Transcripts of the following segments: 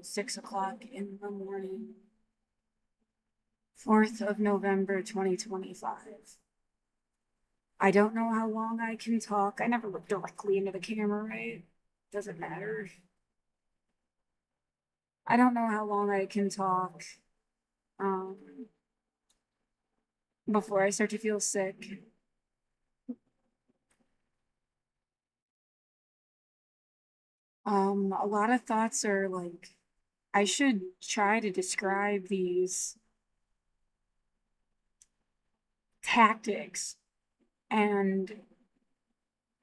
6 o'clock in the morning, 4th of November 2025. I don't know how long I can talk. I never look directly into the camera, right? Doesn't matter. I don't know how long I can talk before I start to feel sick. A lot of thoughts are like, I should try to describe these tactics and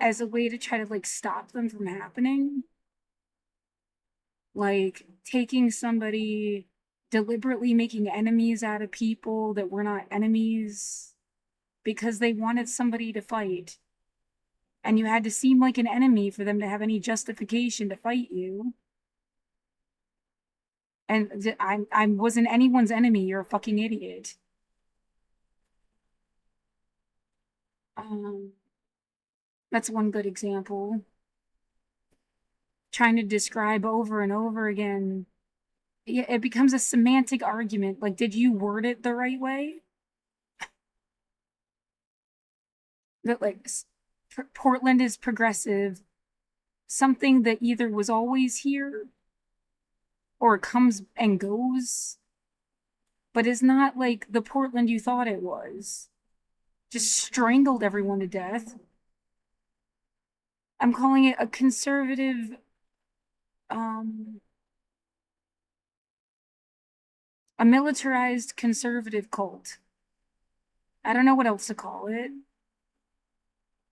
as a way to try to like stop them from happening. Like taking somebody, deliberately making enemies out of people that were not enemies because they wanted somebody to fight. And you had to seem like an enemy for them to have any justification to fight you. And I wasn't anyone's enemy. You're a fucking idiot. That's one good example. Trying to describe over and over again, it becomes a semantic argument. Like, did you word it the right way? That like Portland is progressive, something that either was always here or comes and goes, but is not like the Portland you thought it was. Just strangled everyone to death. I'm calling it a conservative, a militarized conservative cult. I don't know what else to call it.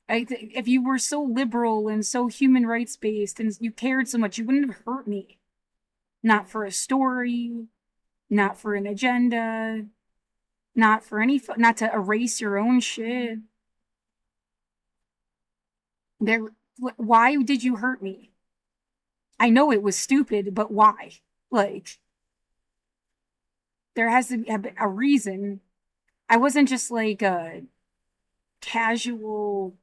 If you were so liberal and so human rights based and you cared so much, you wouldn't have hurt me. Not for a story, not for an agenda, not for any, not to erase your own shit. Why did you hurt me? I know it was stupid, but why? Like, there has to be a reason. I wasn't just like a casual,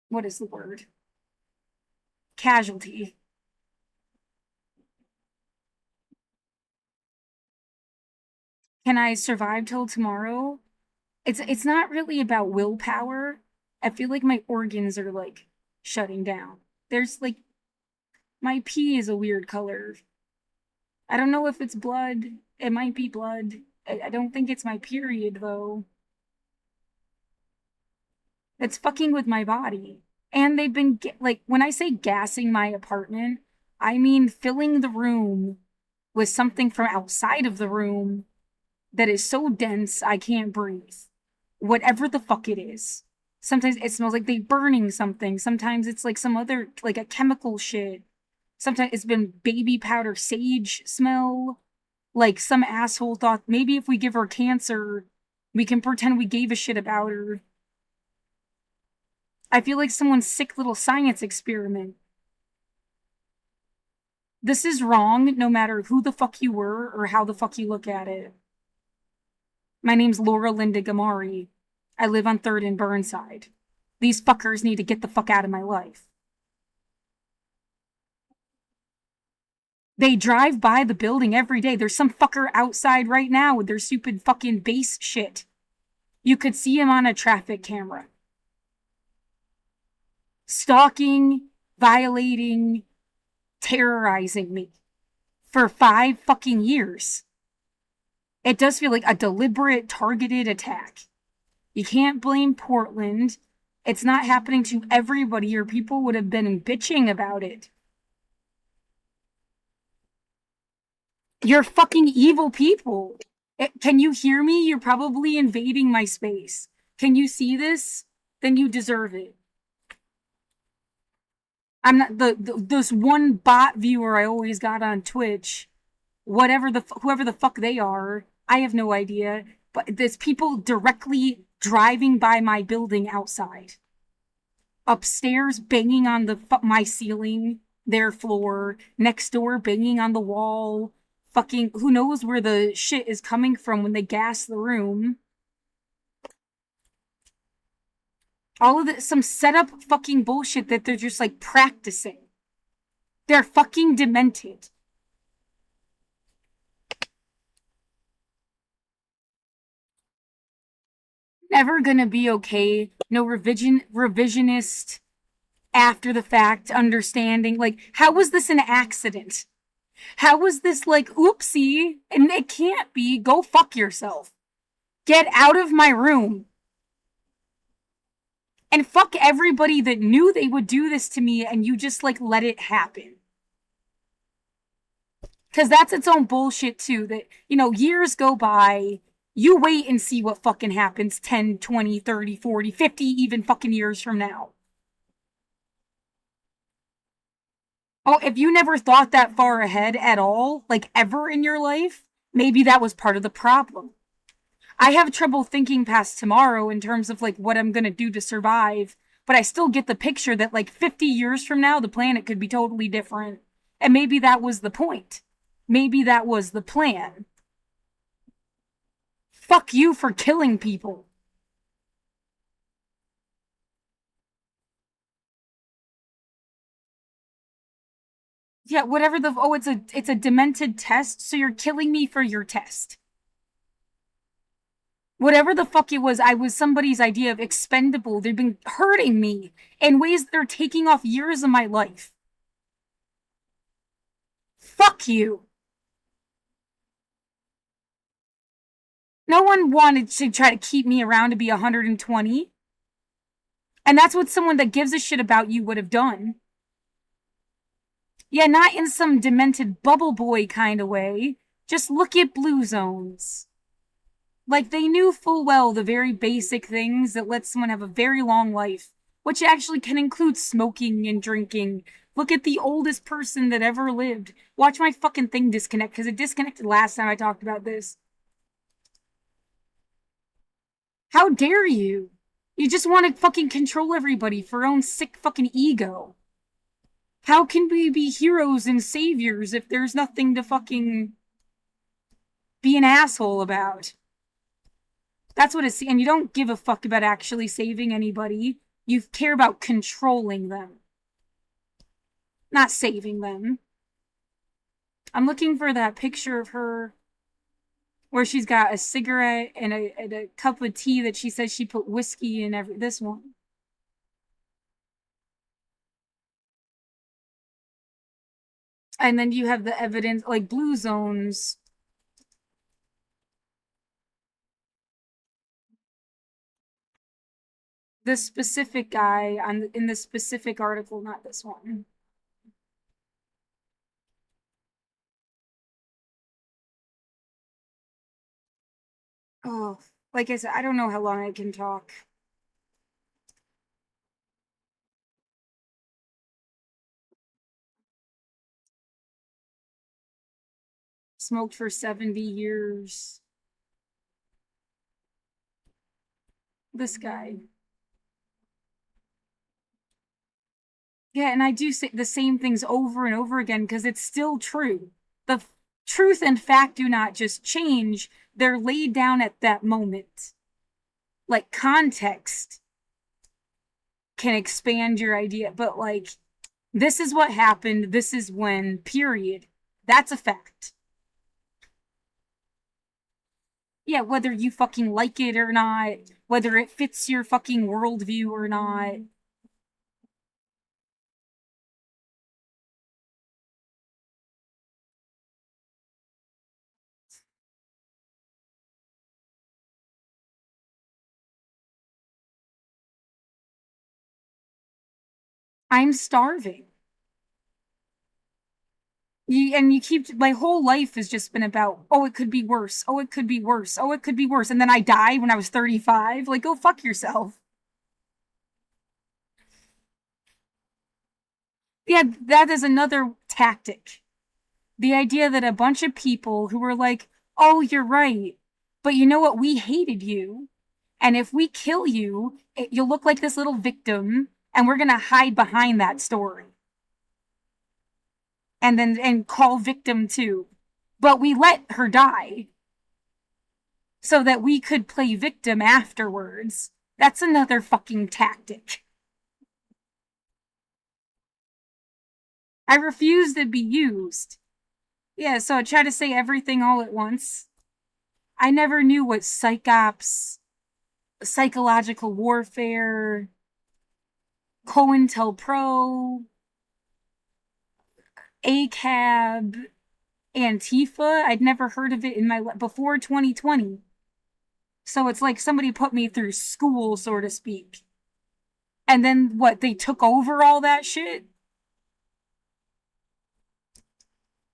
what is the word? Casualty. Can I survive till tomorrow? It's not really about willpower. I feel like my organs are like shutting down. There's like my pee is a weird color. I don't know if it's blood. It might be blood. I don't think it's my period though. It's fucking with my body. And they've been like when I say gassing my apartment, I mean filling the room with something from outside of the room that is so dense I can't breathe. Whatever the fuck it is. Sometimes it smells like they burning something. Sometimes it's like some other, like a chemical shit. Sometimes it's been baby powder sage smell. Like some asshole thought maybe if we give her cancer, we can pretend we gave a shit about her. I feel like someone's sick little science experiment. This is wrong no matter who the fuck you were or how the fuck you look at it. My name's Laura Linda Gamari. I live on 3rd and Burnside. These fuckers need to get the fuck out of my life. They drive by the building every day. There's some fucker outside right now with their stupid fucking base shit. You could see him on a traffic camera. Stalking, violating, terrorizing me for 5 fucking years. It does feel like a deliberate, targeted attack. You can't blame Portland. It's not happening to everybody, or people would have been bitching about it. You're fucking evil people. Can you hear me? You're probably invading my space. Can you see this? Then you deserve it. I'm not this one bot viewer I always got on Twitch. Whoever the fuck they are, I have no idea. But there's people directly driving by my building outside. Upstairs, banging on my ceiling, their floor. Next door, banging on the wall. Fucking, who knows where the shit is coming from when they gas the room. All of this, some setup fucking bullshit that they're just like practicing. They're fucking demented. Never gonna be okay. No revisionist after the fact understanding. Like, how was this an accident? How was this like oopsie? And it can't be. Go fuck yourself. Get out of my room. And fuck everybody that knew they would do this to me and you just like let it happen. Because that's its own bullshit too. That, you know, years go by, you wait and see what fucking happens 10, 20, 30, 40, 50 even fucking years from now. Oh, if you never thought that far ahead at all, like ever in your life, maybe that was part of the problem. I have trouble thinking past tomorrow in terms of like what I'm gonna do to survive, but I still get the picture that like 50 years from now, the planet could be totally different. And maybe that was the point. Maybe that was the plan. Fuck you for killing people. Yeah, whatever the oh, it's a demented test, so you're killing me for your test. Whatever the fuck it was, I was somebody's idea of expendable. They've been hurting me in ways that are taking off years of my life. Fuck you. No one wanted to try to keep me around to be 120. And that's what someone that gives a shit about you would have done. Yeah, not in some demented bubble boy kind of way. Just look at blue zones. Like, they knew full well the very basic things that let someone have a very long life, which actually can include smoking and drinking. Look at the oldest person that ever lived. Watch my fucking thing disconnect, because it disconnected last time I talked about this. How dare you? You just want to fucking control everybody for your own sick fucking ego. How can we be heroes and saviors if there's nothing to fucking be an asshole about? That's what it's, and you don't give a fuck about actually saving anybody. You care about controlling them, not saving them. I'm looking for that picture of her where she's got a cigarette and a cup of tea that she says she put whiskey in this one. And then you have the evidence, like blue zones. This specific guy in this specific article, not this one. Oh, like I said, I don't know how long I can talk. Smoked for 70 years. This guy. Yeah, and I do say the same things over and over again because it's still true. The truth and fact do not just change, they're laid down at that moment. Like, context can expand your idea, but like, this is what happened, this is when, period. That's a fact. Yeah, whether you fucking like it or not, whether it fits your fucking worldview or not. I'm starving. You keep, my whole life has just been about, oh, it could be worse. Oh, it could be worse. Oh, it could be worse. And then I died when I was 35. Like, go fuck yourself. Yeah, that is another tactic. The idea that a bunch of people who were like, oh, you're right. But you know what? We hated you. And if we kill you, you'll look like this little victim. And we're going to hide behind that story. And call victim too. But we let her die so that we could play victim afterwards. That's another fucking tactic. I refuse to be used. Yeah, so I try to say everything all at once. I never knew what psychops, psychological warfare, cointelpro, acab, Antifa. I'd never heard of it in my before 2020. So it's like somebody put me through school, so to speak. And then what? They took over all that shit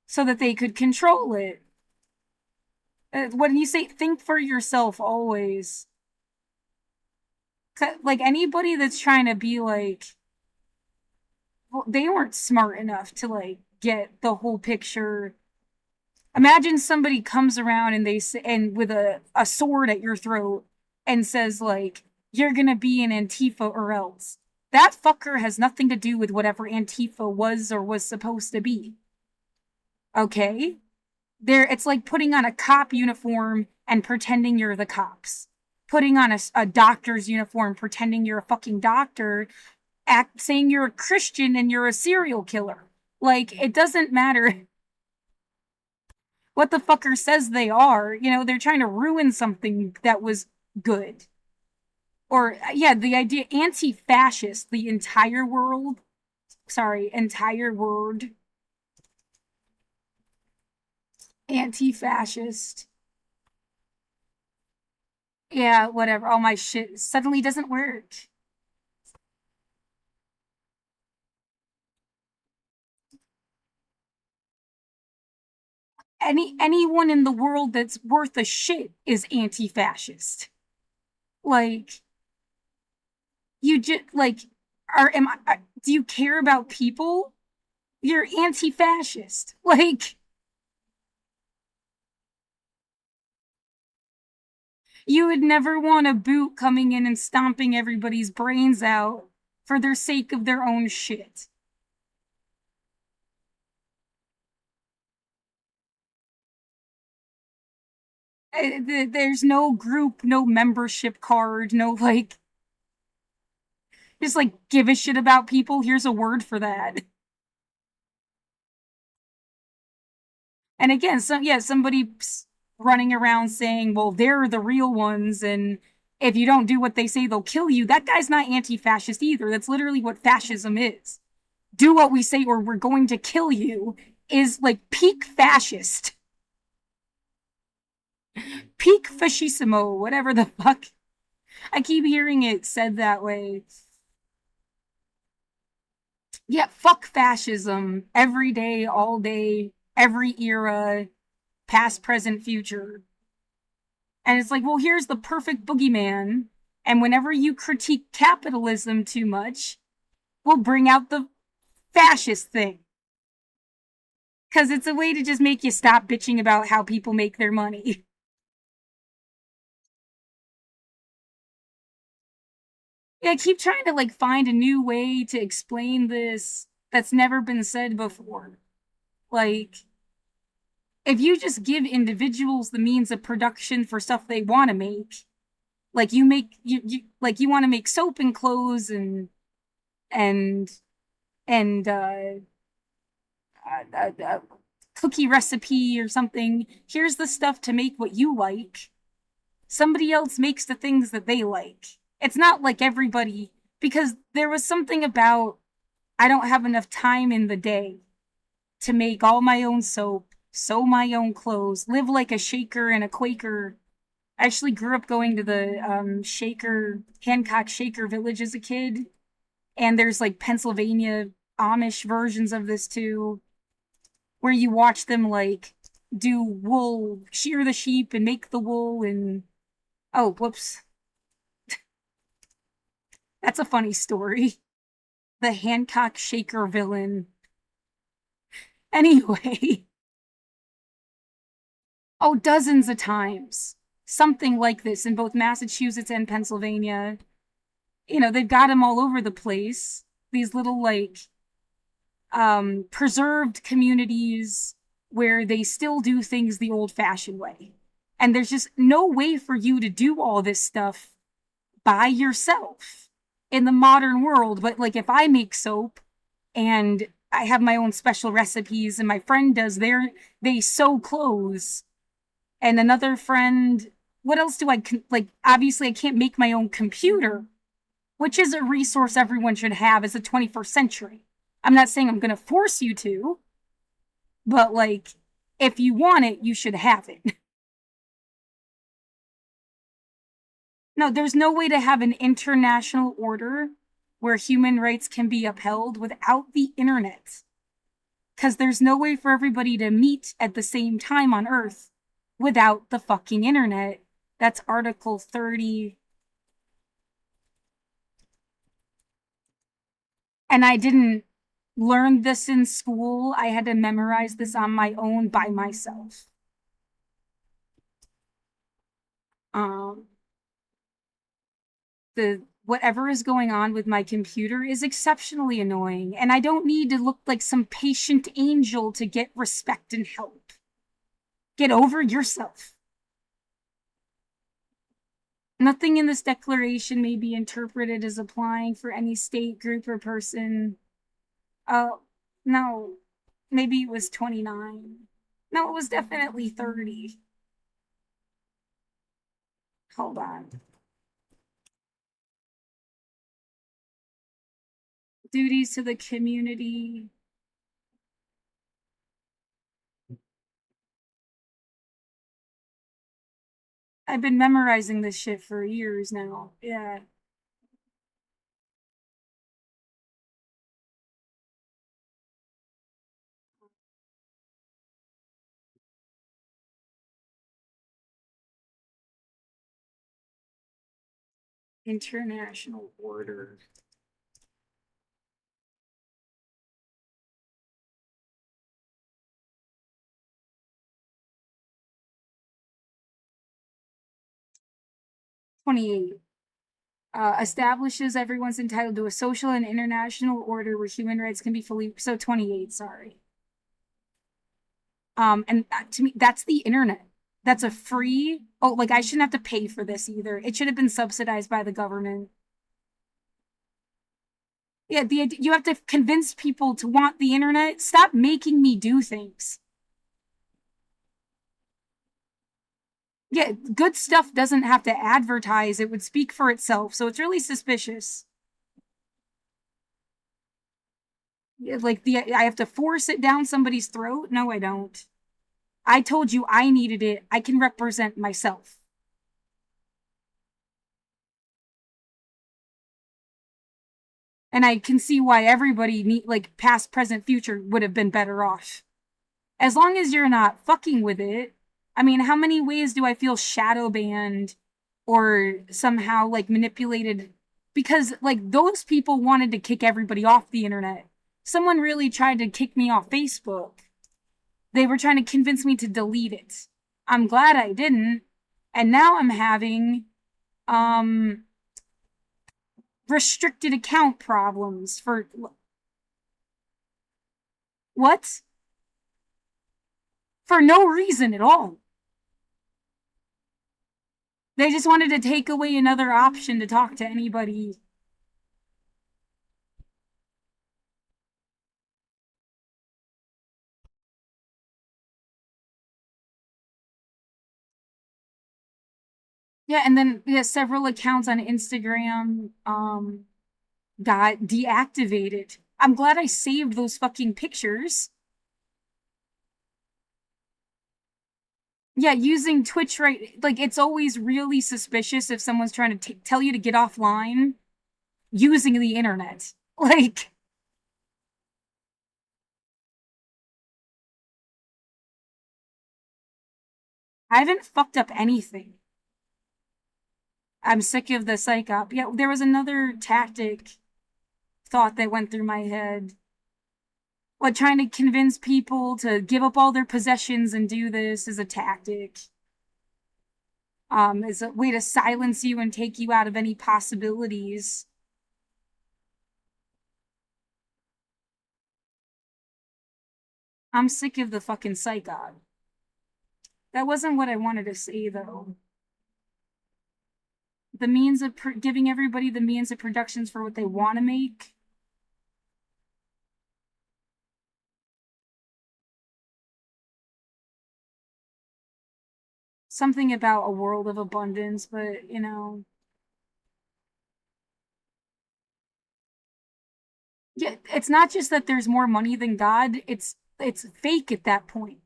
so that they could control it. When you say think for yourself always, like anybody that's trying to be like, well, they weren't smart enough to like get the whole picture. Imagine somebody comes around and they say, and with a sword at your throat and says like, you're gonna be an Antifa or else. That fucker has nothing to do with whatever Antifa was or was supposed to be. Okay? It's like putting on a cop uniform and pretending you're the cops. Putting on a doctor's uniform, pretending you're a fucking doctor, saying you're a Christian and you're a serial killer. Like, it doesn't matter what the fucker says they are. You know, they're trying to ruin something that was good. Or, yeah, the idea anti fascist, the entire world. Sorry, entire word. Anti fascist. Yeah, whatever. All my shit suddenly doesn't work. Anyone in the world that's worth a shit is anti-fascist. Like, you just like do you care about people? You're anti-fascist. Like, you would never want a boot coming in and stomping everybody's brains out for their sake of their own shit. There's no group, no membership card, no like just like give a shit about people. Here's a word for that. And again, somebody running around saying, well, they're the real ones, and if you don't do what they say, they'll kill you. That guy's not anti-fascist either. That's literally what fascism is. Do what we say or we're going to kill you is like peak fascist. Peak fascismo, whatever the fuck. I keep hearing it said that way. Yeah, fuck fascism. Every day, all day, every era, past, present, future. And it's like, well, here's the perfect boogeyman. And whenever you critique capitalism too much, we'll bring out the fascist thing. Because it's a way to just make you stop bitching about how people make their money. Yeah, I keep trying to like find a new way to explain this that's never been said before. Like, if you just give individuals the means of production for stuff they want to make, like you like you want to make soap and clothes and and cookie recipe or something. Here's the stuff to make what you like. Somebody else makes the things that they like. It's not like everybody, because there was something about I don't have enough time in the day to make all my own soap, sew my own clothes, live like a Shaker and a Quaker. I actually grew up going to the Shaker, Hancock Shaker Village as a kid. And there's like Pennsylvania Amish versions of this too, where you watch them like do wool, shear the sheep and make the wool and oh, whoops. That's a funny story. The Hancock Shaker villain. Anyway, oh, dozens of times. Something like this in both Massachusetts and Pennsylvania. You know, they've got them all over the place. These little like preserved communities where they still do things the old-fashioned way. And there's just no way for you to do all this stuff by yourself in the modern world. But like if I make soap and I have my own special recipes, and my friend does they sew clothes, and another friend. What else do I like? Obviously, I can't make my own computer, which is a resource everyone should have as a 21st century. I'm not saying I'm going to force you to, but like, if you want it, you should have it. No, there's no way to have an international order where human rights can be upheld without the internet. Because there's no way for everybody to meet at the same time on Earth without the fucking internet. That's Article 30. And I didn't learn this in school. I had to memorize this on my own by myself. Um, the whatever is going on with my computer is exceptionally annoying, and I don't need to look like some patient angel to get respect and help. Get over yourself. Nothing in this declaration may be interpreted as applying for any state, group, or person. Oh, no. Maybe it was 29. No, it was definitely 30. Hold on. Duties to the community. I've been memorizing this shit for years now. Yeah. International order. '28. Establishes everyone's entitled to a social and international order where human rights can be fully. So 28. Sorry. And to me, that's the internet. That's a free. Oh, like I shouldn't have to pay for this either. It should have been subsidized by the government. Yeah, you have to convince people to want the internet. Stop making me do things. Yeah, good stuff doesn't have to advertise. It would speak for itself. So it's really suspicious. Like I have to force it down somebody's throat? No, I don't. I told you I needed it. I can represent myself. And I can see why everybody like past, present, future would have been better off. As long as you're not fucking with it. I mean, how many ways do I feel shadow banned or somehow like manipulated? Because like those people wanted to kick everybody off the internet. Someone really tried to kick me off Facebook. They were trying to convince me to delete it. I'm glad I didn't. And now I'm having um restricted account problems for what? For no reason at all. They just wanted to take away another option to talk to anybody. Yeah, and then several accounts on Instagram got deactivated. I'm glad I saved those fucking pictures. Yeah, using Twitch, right? Like it's always really suspicious if someone's trying to tell you to get offline using the internet. Like I haven't fucked up anything. I'm sick of the psych-op. Yeah, there was another tactic thought that went through my head. Like trying to convince people to give up all their possessions and do this is a tactic. Is a way to silence you and take you out of any possibilities. I'm sick of the fucking psych-op. That wasn't what I wanted to say, though. The means of giving everybody the means of productions for what they want to make. something about a world of abundance, but yeah, it's not just that there's more money than God, it's fake at that point.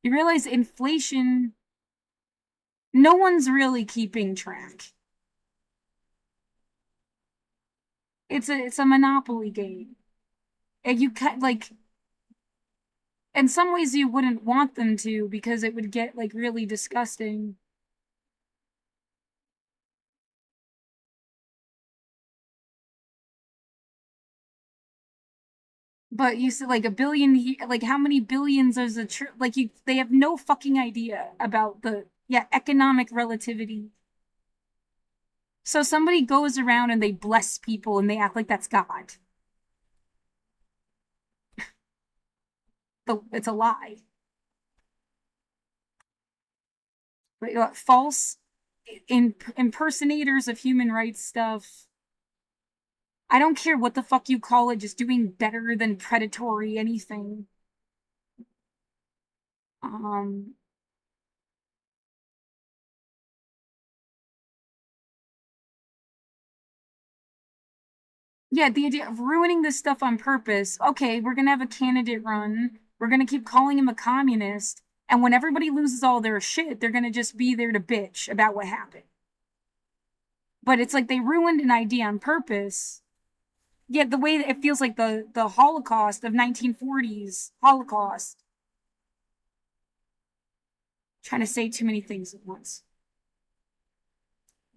You realize inflation, no one's really keeping track. It's a monopoly game. And you like in some ways you wouldn't want them to because it would get like really disgusting. But you said like a billion, like how many billions is like they have no fucking idea about the economic relativity. So somebody goes around and they bless people and they act like that's God. It's a lie. But false impersonators of human rights stuff. I don't care what the fuck you call it, just doing better than predatory anything. Um, yeah, the idea of ruining this stuff on purpose. Okay, we're gonna have a candidate run. We're gonna keep calling him a communist. And when everybody loses all their shit, they're gonna just be there to bitch about what happened. But it's like they ruined an idea on purpose. Yeah, the way that it feels like the Holocaust of 1940s Holocaust. Trying to say too many things at once.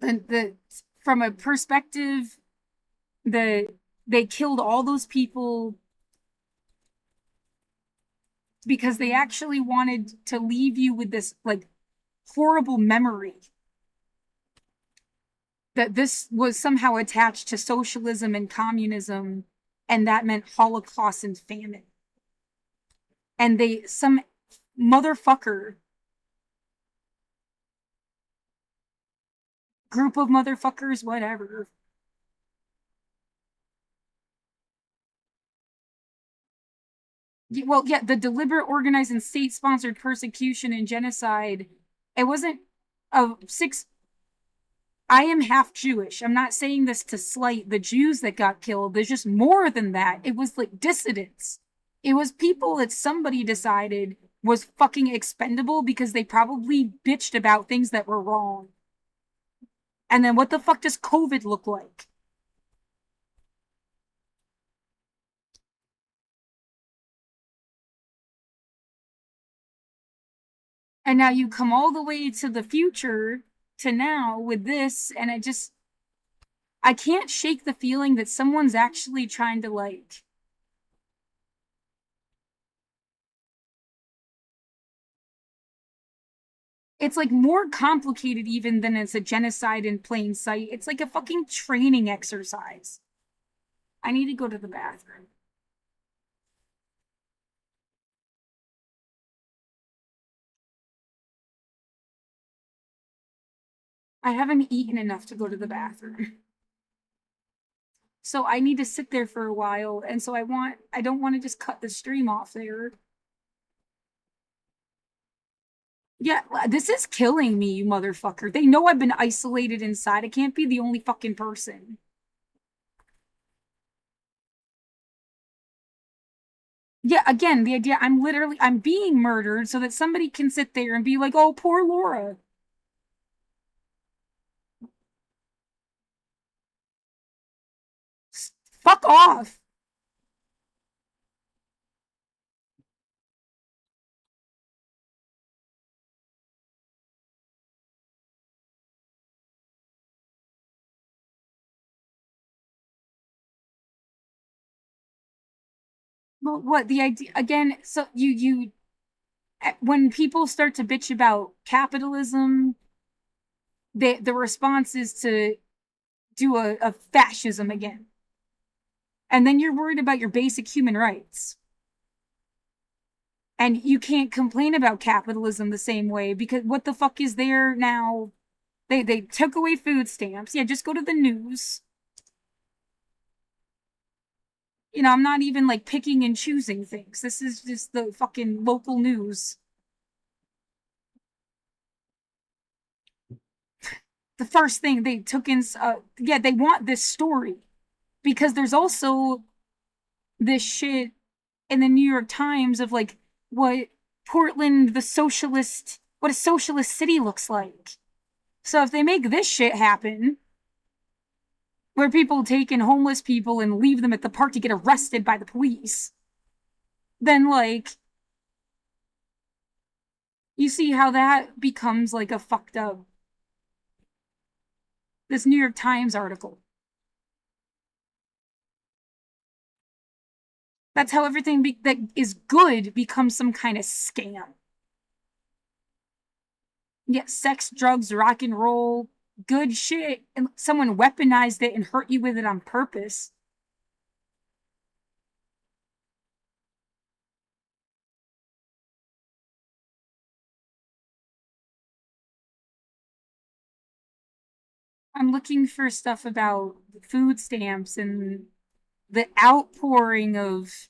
The from a perspective, they killed all those people because they actually wanted to leave you with this like horrible memory that this was somehow attached to socialism and communism, and that meant Holocaust and famine. And some motherfucker, group of motherfuckers, whatever. Well, yeah, the deliberate, organized, and state-sponsored persecution and genocide. It wasn't a six. I am half Jewish. I'm not saying this to slight the Jews that got killed. There's just more than that. It was like dissidents. It was people that somebody decided was fucking expendable because they probably bitched about things that were wrong. And then what the fuck does COVID look like? And now you come all the way to the future to now with this, and I can't shake the feeling that someone's actually trying to like it's like more complicated even than it's a genocide in plain sight. It's like a fucking training exercise. I need to go to the bathroom. I haven't eaten enough to go to the bathroom. So I need to sit there for a while, and so I don't want to just cut the stream off there. Yeah, this is killing me, you motherfucker. They know I've been isolated inside. I can't be the only fucking person. Yeah, again, the idea I'm being murdered so that somebody can sit there and be like, "Oh, poor Laura." Fuck off. Well, what the idea again? So when people start to bitch about capitalism, the response is to do a fascism again, and then you're worried about your basic human rights, and you can't complain about capitalism the same way because what the fuck is there now? They took away food stamps. Yeah, just go to the news. I'm not even like picking and choosing things. This is just the fucking local news. the first thing they took in. Yeah, they want this story because there's also this shit in the New York Times of like what Portland, what a socialist city looks like. So if they make this shit happen, where people take in homeless people and leave them at the park to get arrested by the police, then like you see how that becomes like a fucked up. This New York Times article. That's how everything that is good becomes some kind of scam. Yeah, sex, drugs, rock and roll, good shit, and someone weaponized it and hurt you with it on purpose. I'm looking for stuff about food stamps and the outpouring of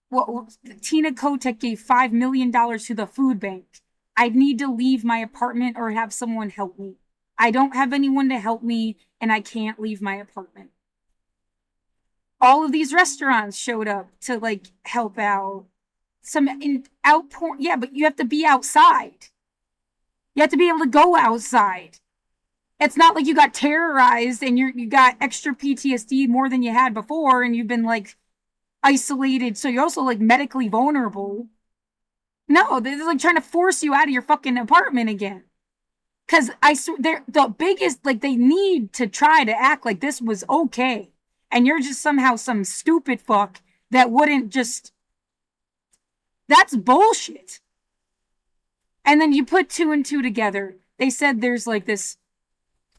what Tina Kotek gave $5 million to the food bank. I need to leave my apartment or have someone help me. I don't have anyone to help me, and I can't leave my apartment. All of these restaurants showed up to like help out. Some outpouring, yeah, but you have to be outside. You have to be able to go outside. It's not like you got terrorized and you got extra PTSD more than you had before, and you've been like isolated, so you're also like medically vulnerable. No, they're like trying to force you out of your fucking apartment again. Cause they're the biggest, like they need to try to act like this was okay. And you're just somehow some stupid fuck that wouldn't just, that's bullshit. And then you put two and two together. They said there's like this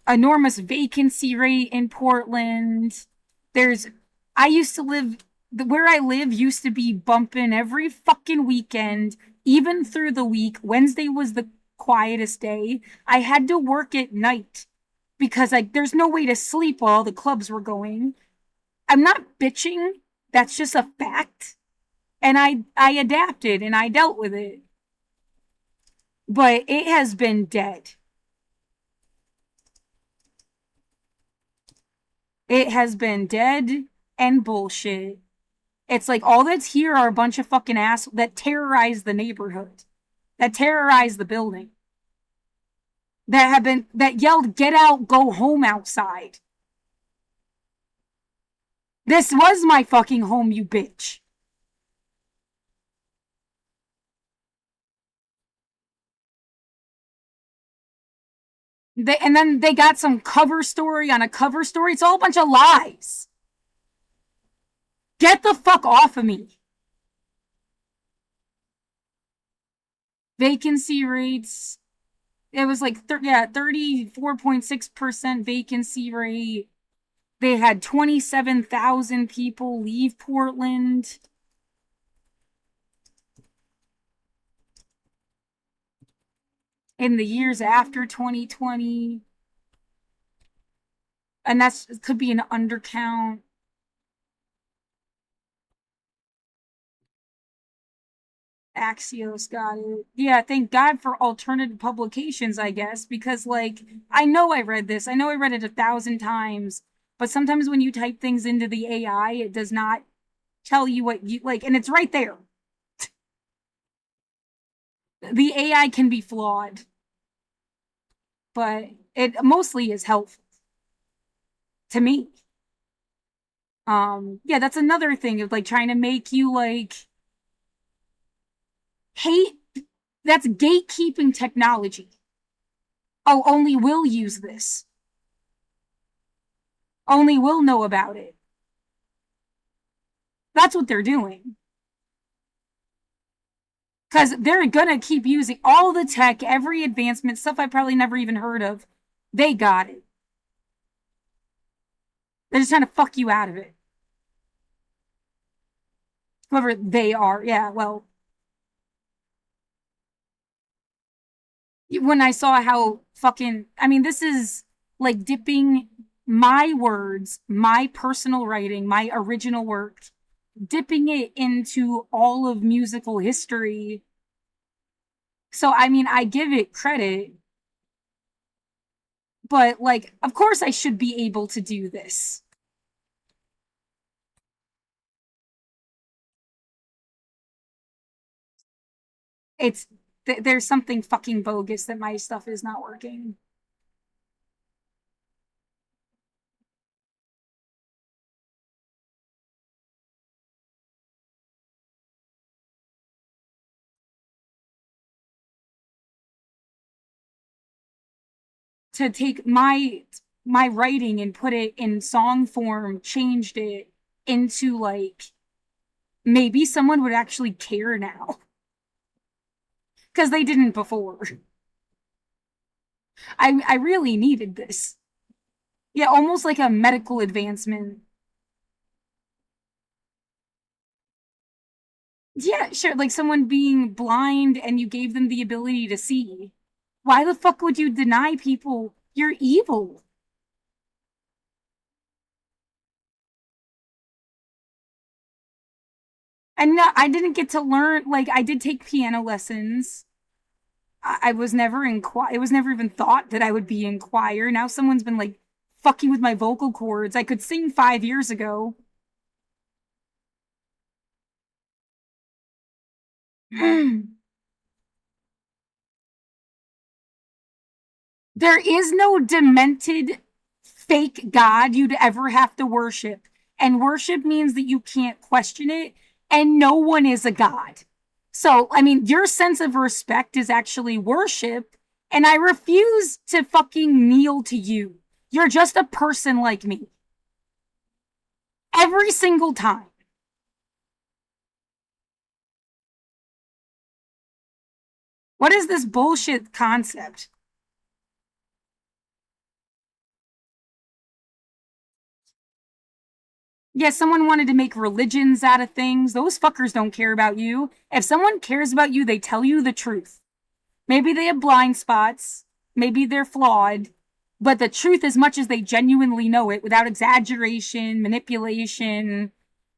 enormous vacancy rate in Portland. I used to live, where I live used to be bumping every fucking weekend, even through the week. Wednesday was the quietest day. I had to work at night because there's no way to sleep while the clubs were going. I'm not bitching. That's just a fact. And I adapted and I dealt with it. But it has been dead. It has been dead and bullshit. It's like all that's here are a bunch of fucking ass that terrorize the neighborhood, that terrorize the building, that yelled, "Get out, go home outside." This was my fucking home, you bitch. And then they got some cover story on a cover story. It's all a bunch of lies. Get the fuck off of me. Vacancy rates. It was like 34.6% vacancy rate. They had 27,000 people leave Portland. In the years after 2020. And that could be an undercount. Axios got it. Yeah, thank God for alternative publications, I guess, because like I know I read this. I know I read it 1,000 times, but sometimes when you type things into the AI, it does not tell you what you like, and it's right there. The AI can be flawed, but it mostly is helpful to me. Yeah, that's another thing of like trying to make you like hate. That's gatekeeping technology. Oh, only we'll use this. Only we'll know about it. That's what they're doing. Because they're gonna keep using all the tech, every advancement, stuff I probably never even heard of. They got it. They're just trying to fuck you out of it. Whoever they are. Yeah, well. When I saw how fucking, I mean, this is like dipping my words, my personal writing, my original work, dipping it into all of musical history. So, I mean, I give it credit. But, like, of course I should be able to do this. It's, there's something fucking bogus that my stuff is not working. To take my writing and put it in song form, changed it into, like, maybe someone would actually care now. Because they didn't before. I really needed this. Yeah, almost like a medical advancement. Yeah, sure, like someone being blind and you gave them the ability to see. Why the fuck would you deny people you're evil? And no, I didn't get to learn, like, I did take piano lessons. I was never in choir. It was never even thought that I would be in choir. Now someone's been, like, fucking with my vocal cords. I could sing 5 years ago. There is no demented fake God you'd ever have to worship. And worship means that you can't question it, and no one is a God. So, I mean, your sense of respect is actually worship, and I refuse to fucking kneel to you. You're just a person like me. Every single time. What is this bullshit concept? Yeah, someone wanted to make religions out of things. Those fuckers don't care about you. If someone cares about you, they tell you the truth. Maybe they have blind spots. Maybe they're flawed. But the truth, as much as they genuinely know it, without exaggeration, manipulation,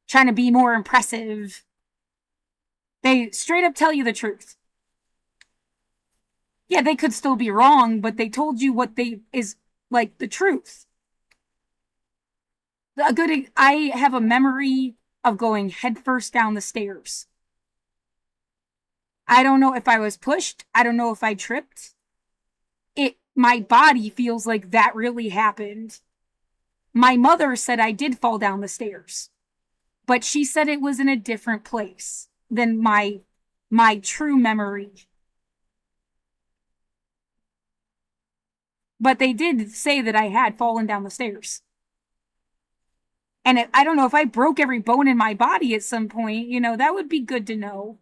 trying to be more impressive, they straight up tell you the truth. Yeah, they could still be wrong, but they told you what they is like the truth. I have a memory of going headfirst down the stairs. I don't know if I was pushed. I don't know if I tripped. My body feels like that really happened. My mother said I did fall down the stairs, but she said it was in a different place than my true memory. But they did say that I had fallen down the stairs. And I don't know if I broke every bone in my body at some point, that would be good to know.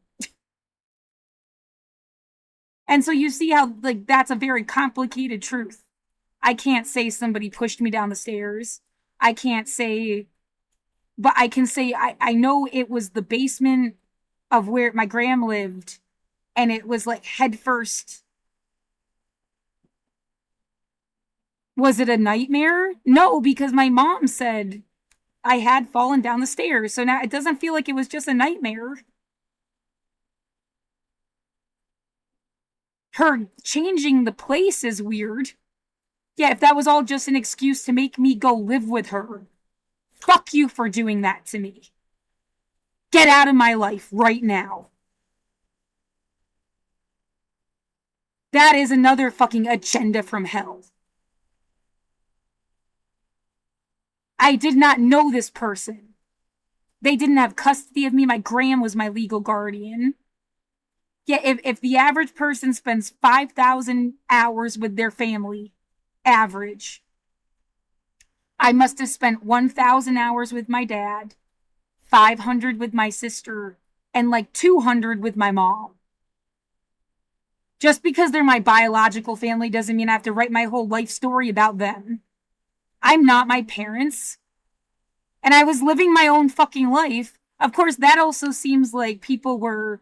And so you see how, like, that's a very complicated truth. I can't say somebody pushed me down the stairs. I can't say, but I can say I know it was the basement of where my gram lived, and it was like head first. Was it a nightmare? No, because my mom said I had fallen down the stairs. So now it doesn't feel like it was just a nightmare. Her changing the place is weird. Yeah, if that was all just an excuse to make me go live with her, fuck you for doing that to me. Get out of my life right now. That is another fucking agenda from hell. I did not know this person. They didn't have custody of me. My gram was my legal guardian. Yeah, if the average person spends 5,000 hours with their family, average, I must have spent 1,000 hours with my dad, 500 with my sister, and like 200 with my mom. Just because they're my biological family doesn't mean I have to write my whole life story about them. I'm not my parents. And I was living my own fucking life. Of course, that also seems like people were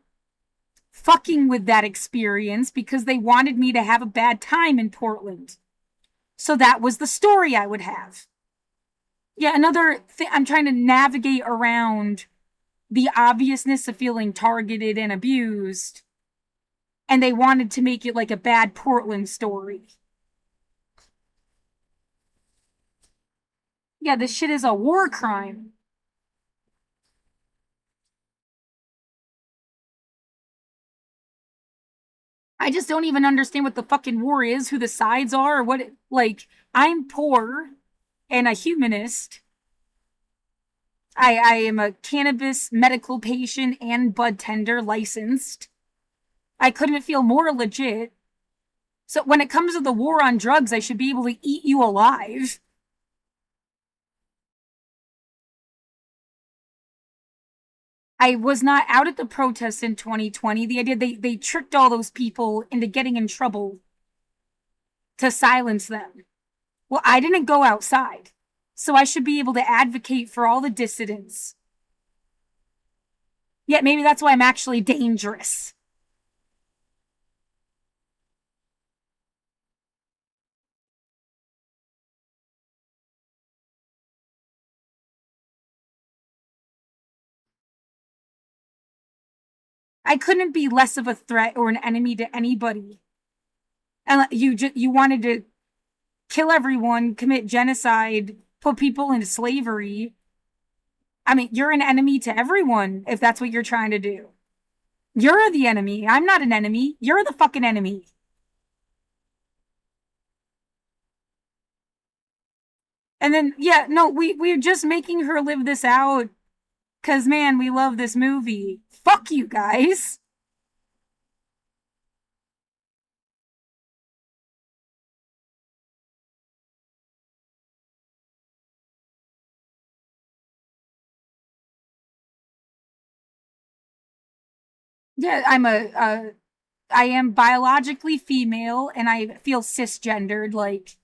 fucking with that experience because they wanted me to have a bad time in Portland. So that was the story I would have. Yeah, another thing, I'm trying to navigate around the obviousness of feeling targeted and abused, and they wanted to make it like a bad Portland story. Yeah, this shit is a war crime. I just don't even understand what the fucking war is, who the sides are, or what it, like, I'm poor and a humanist. I am a cannabis medical patient and bud tender licensed. I couldn't feel more legit. So when it comes to the war on drugs, I should be able to eat you alive. I was not out at the protests in 2020. The idea they tricked all those people into getting in trouble to silence them. Well, I didn't go outside. So I should be able to advocate for all the dissidents. Yet maybe that's why I'm actually dangerous. I couldn't be less of a threat or an enemy to anybody. And you wanted to kill everyone, commit genocide, put people into slavery. I mean, you're an enemy to everyone if that's what you're trying to do. You're the enemy. I'm not an enemy. You're the fucking enemy. And then, yeah, no, we're just making her live this out because, man, we love this movie. Fuck you guys. Yeah, I am biologically female and I feel cisgendered, like,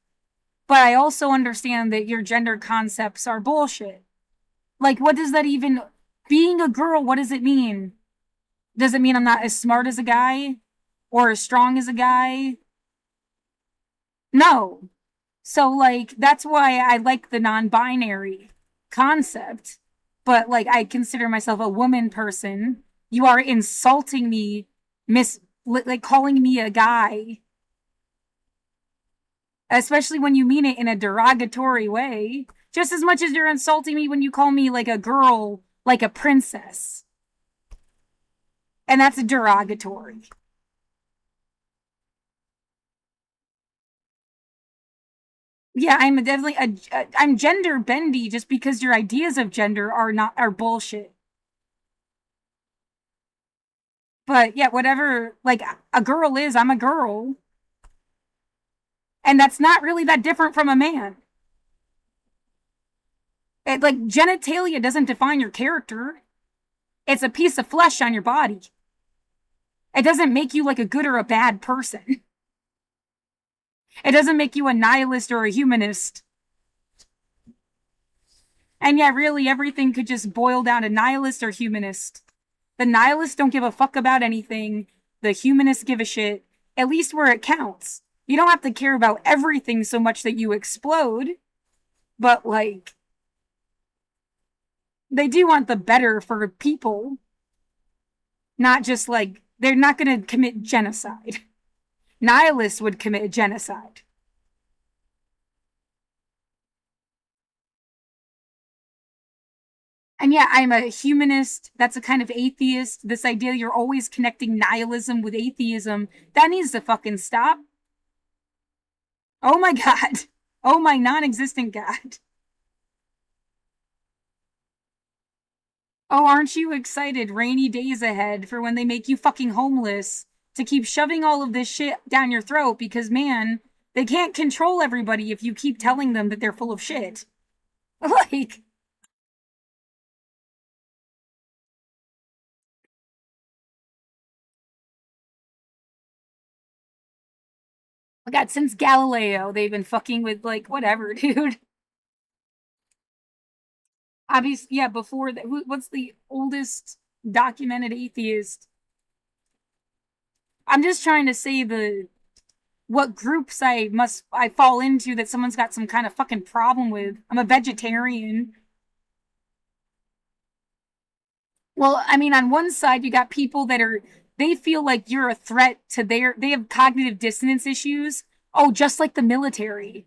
but I also understand that your gender concepts are bullshit. Like, what does that even, being a girl, what does it mean? Does it mean I'm not as smart as a guy or as strong as a guy? No. So, like, that's why I like the non binary concept. But, like, I consider myself a woman person. You are insulting me, like, calling me a guy, especially when you mean it in a derogatory way. Just as much as you're insulting me when you call me, like, a girl, like a princess. And that's derogatory. Yeah, I'm definitely I'm gender bendy just because your ideas of gender are bullshit. But yeah, whatever like a girl is, I'm a girl. And that's not really that different from a man. Like genitalia doesn't define your character. It's a piece of flesh on your body. It doesn't make you like a good or a bad person. It doesn't make you a nihilist or a humanist. And yeah, really everything could just boil down to nihilist or humanist. The nihilists don't give a fuck about anything. The humanists give a shit, at least where it counts. You don't have to care about everything so much that you explode, but like, they do want the better for people, not just like, they're not going to commit genocide. Nihilists would commit genocide. And yeah, I'm a humanist. That's a kind of atheist. This idea you're always connecting nihilism with atheism, that needs to fucking stop. Oh my God. Oh my non existent God. Oh, aren't you excited? Rainy days ahead for when they make you fucking homeless to keep shoving all of this shit down your throat because, man, they can't control everybody if you keep telling them that they're full of shit. Like, oh God, since Galileo, they've been fucking with, like, whatever, dude. Obviously, yeah, before that, what's the oldest documented atheist? I'm just trying to say what groups I fall into that someone's got some kind of fucking problem with. I'm a vegetarian. Well, I mean, on one side you got people that they feel like you're a threat to they have cognitive dissonance issues. Oh, just like the military.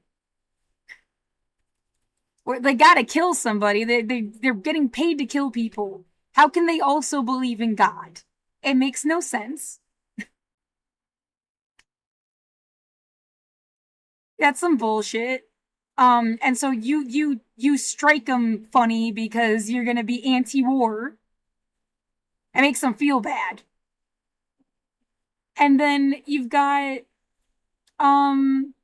Or they gotta kill somebody. They're getting paid to kill people. How can they also believe in God? It makes no sense. That's some bullshit. And so you strike them funny because you're gonna be anti-war. It makes them feel bad. And then you've got um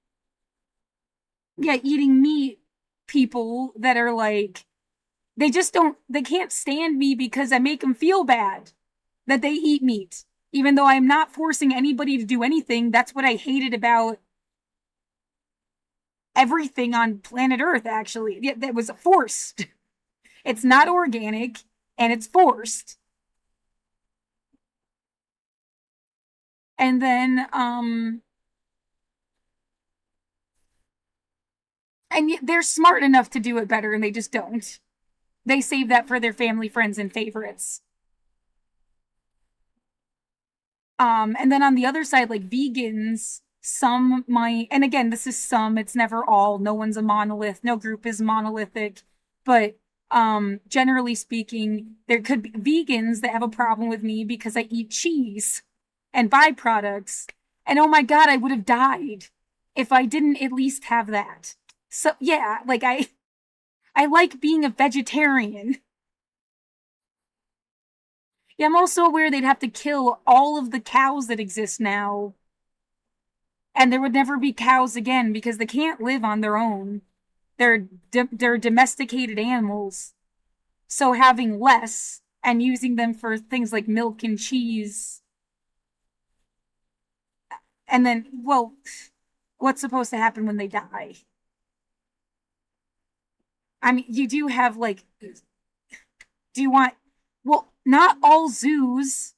yeah, eating meat people that are like they can't stand me because I make them feel bad that they eat meat. Even though I'm not forcing anybody to do anything, that's what I hated about everything on planet Earth, actually. Yeah, that was forced. It's not organic and it's forced. And then and they're smart enough to do it better and they just don't. They save that for their family, friends, and favorites. And then on the other side, like vegans, some might, and again, this is some, it's never all, no one's a monolith, no group is monolithic, but generally speaking, there could be vegans that have a problem with me because I eat cheese and byproducts. And oh my God, I would have died if I didn't at least have that. So yeah, like I like being a vegetarian. Yeah, I'm also aware they'd have to kill all of the cows that exist now, and there would never be cows again because they can't live on their own. They're domesticated animals. So having less and using them for things like milk and cheese, and then, well, what's supposed to happen when they die? I mean, you do have like, do you want, well, not all zoos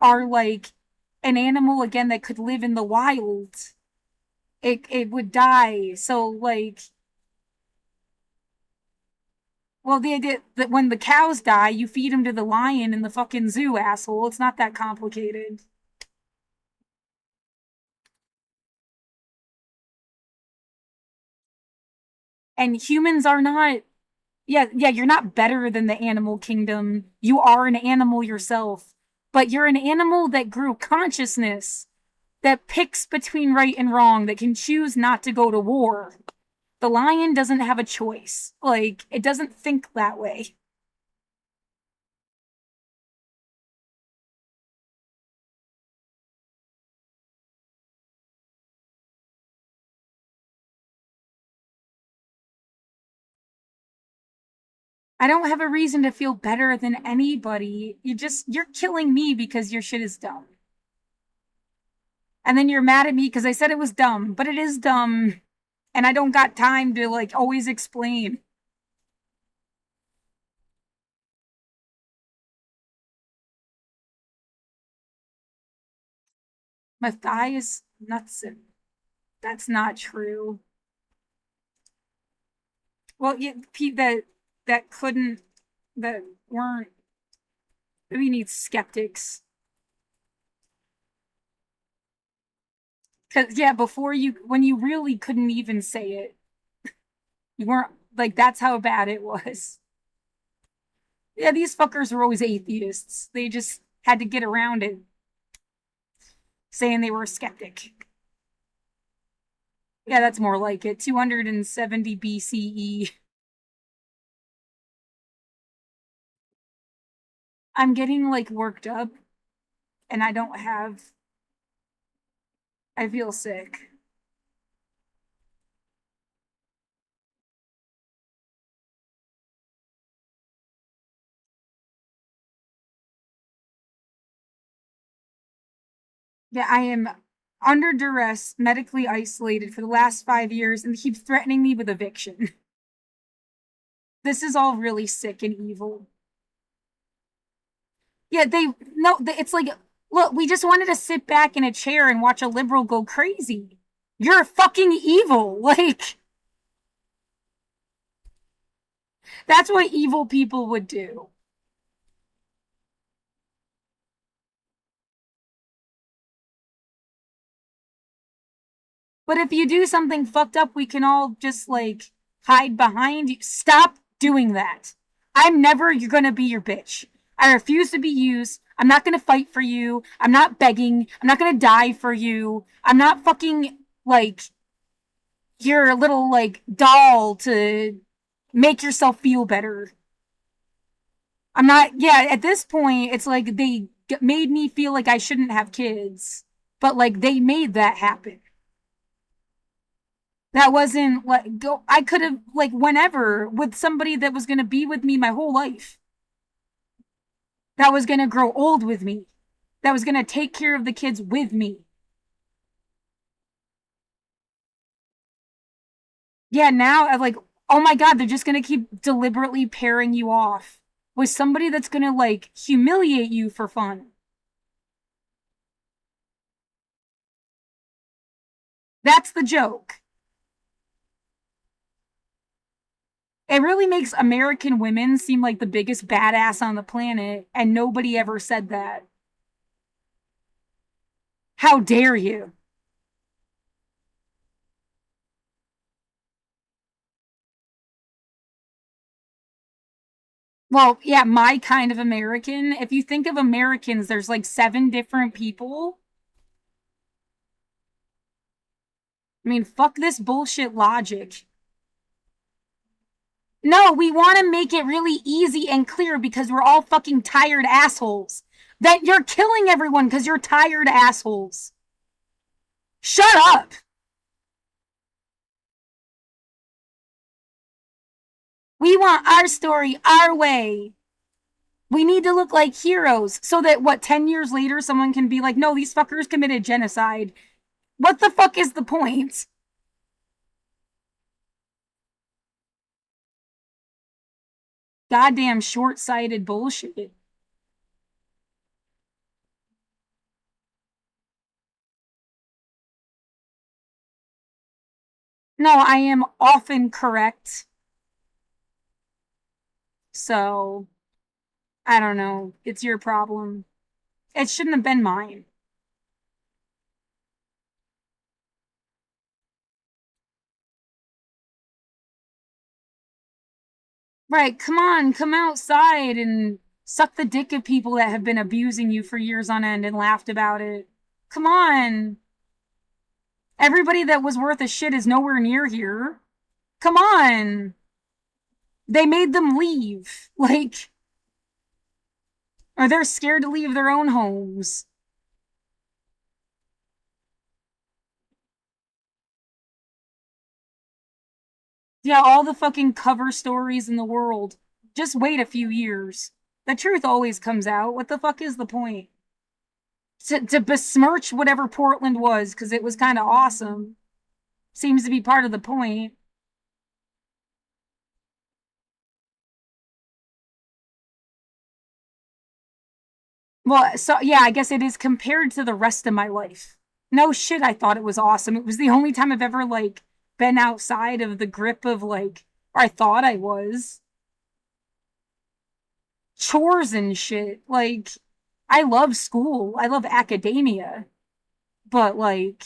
are like an animal again that could live in the wild. It would die. So like, well, the idea that when the cows die, you feed them to the lion in the fucking zoo, asshole. It's not that complicated. And humans are not, yeah, you're not better than the animal kingdom. You are an animal yourself, but you're an animal that grew consciousness, that picks between right and wrong, that can choose not to go to war. The lion doesn't have a choice. Like, it doesn't think that way. I don't have a reason to feel better than anybody. You're killing me because your shit is dumb. And then you're mad at me because I said it was dumb, but it is dumb. And I don't got time to like always explain. Matthias Knudsen. That's not true. Well, yeah, that couldn't, that weren't, we need skeptics. Because, yeah, before you, when you really couldn't even say it, you weren't, like, that's how bad it was. Yeah, these fuckers were always atheists. They just had to get around it, saying they were a skeptic. Yeah, that's more like it. 270 BCE. I'm getting, like, worked up, and I don't have, I feel sick. Yeah, I am under duress, medically isolated for the last 5 years, and they keep threatening me with eviction. This is all really sick and evil. Yeah, no, it's like, look, we just wanted to sit back in a chair and watch a liberal go crazy. You're fucking evil. Like, that's what evil people would do. But if you do something fucked up, we can all just, like, hide behind you. Stop doing that. I'm never you're gonna be your bitch. I refuse to be used. I'm not gonna fight for you. I'm not begging. I'm not gonna die for you. I'm not fucking like your little like doll to make yourself feel better. I'm not, yeah, at this point, it's like they made me feel like I shouldn't have kids, but like they made that happen. That wasn't like, go, I could have, like, whenever with somebody that was going to be with me my whole life, that was going to grow old with me, that was going to take care of the kids with me. Yeah, now I'm like, oh my God, they're just going to keep deliberately pairing you off with somebody that's going to like humiliate you for fun. That's the joke. It really makes American women seem like the biggest badass on the planet, and nobody ever said that. How dare you? Well, yeah, my kind of American. If you think of Americans, there's like seven different people. I mean, fuck this bullshit logic. No, we want to make it really easy and clear because we're all fucking tired assholes. That you're killing everyone because you're tired assholes. Shut up! We want our story our way. We need to look like heroes so that, what, 10 years later, someone can be like, no, these fuckers committed genocide. What the fuck is the point? Goddamn short sighted bullshit. No, I am often correct. So, I don't know. It's your problem. It shouldn't have been mine. Right, come on, come outside and suck the dick of people that have been abusing you for years on end and laughed about it. Come on. Everybody that was worth a shit is nowhere near here. Come on. They made them leave. Like, or they're scared to leave their own homes. Yeah, all the fucking cover stories in the world. Just wait a few years. The truth always comes out. What the fuck is the point? To besmirch whatever Portland was because it was kind of awesome seems to be part of the point. Well, so yeah, I guess it is compared to the rest of my life. No shit, I thought it was awesome. It was the only time I've ever like been outside of the grip of like, or I thought I was chores and shit. Like, I love school, I love academia, but like,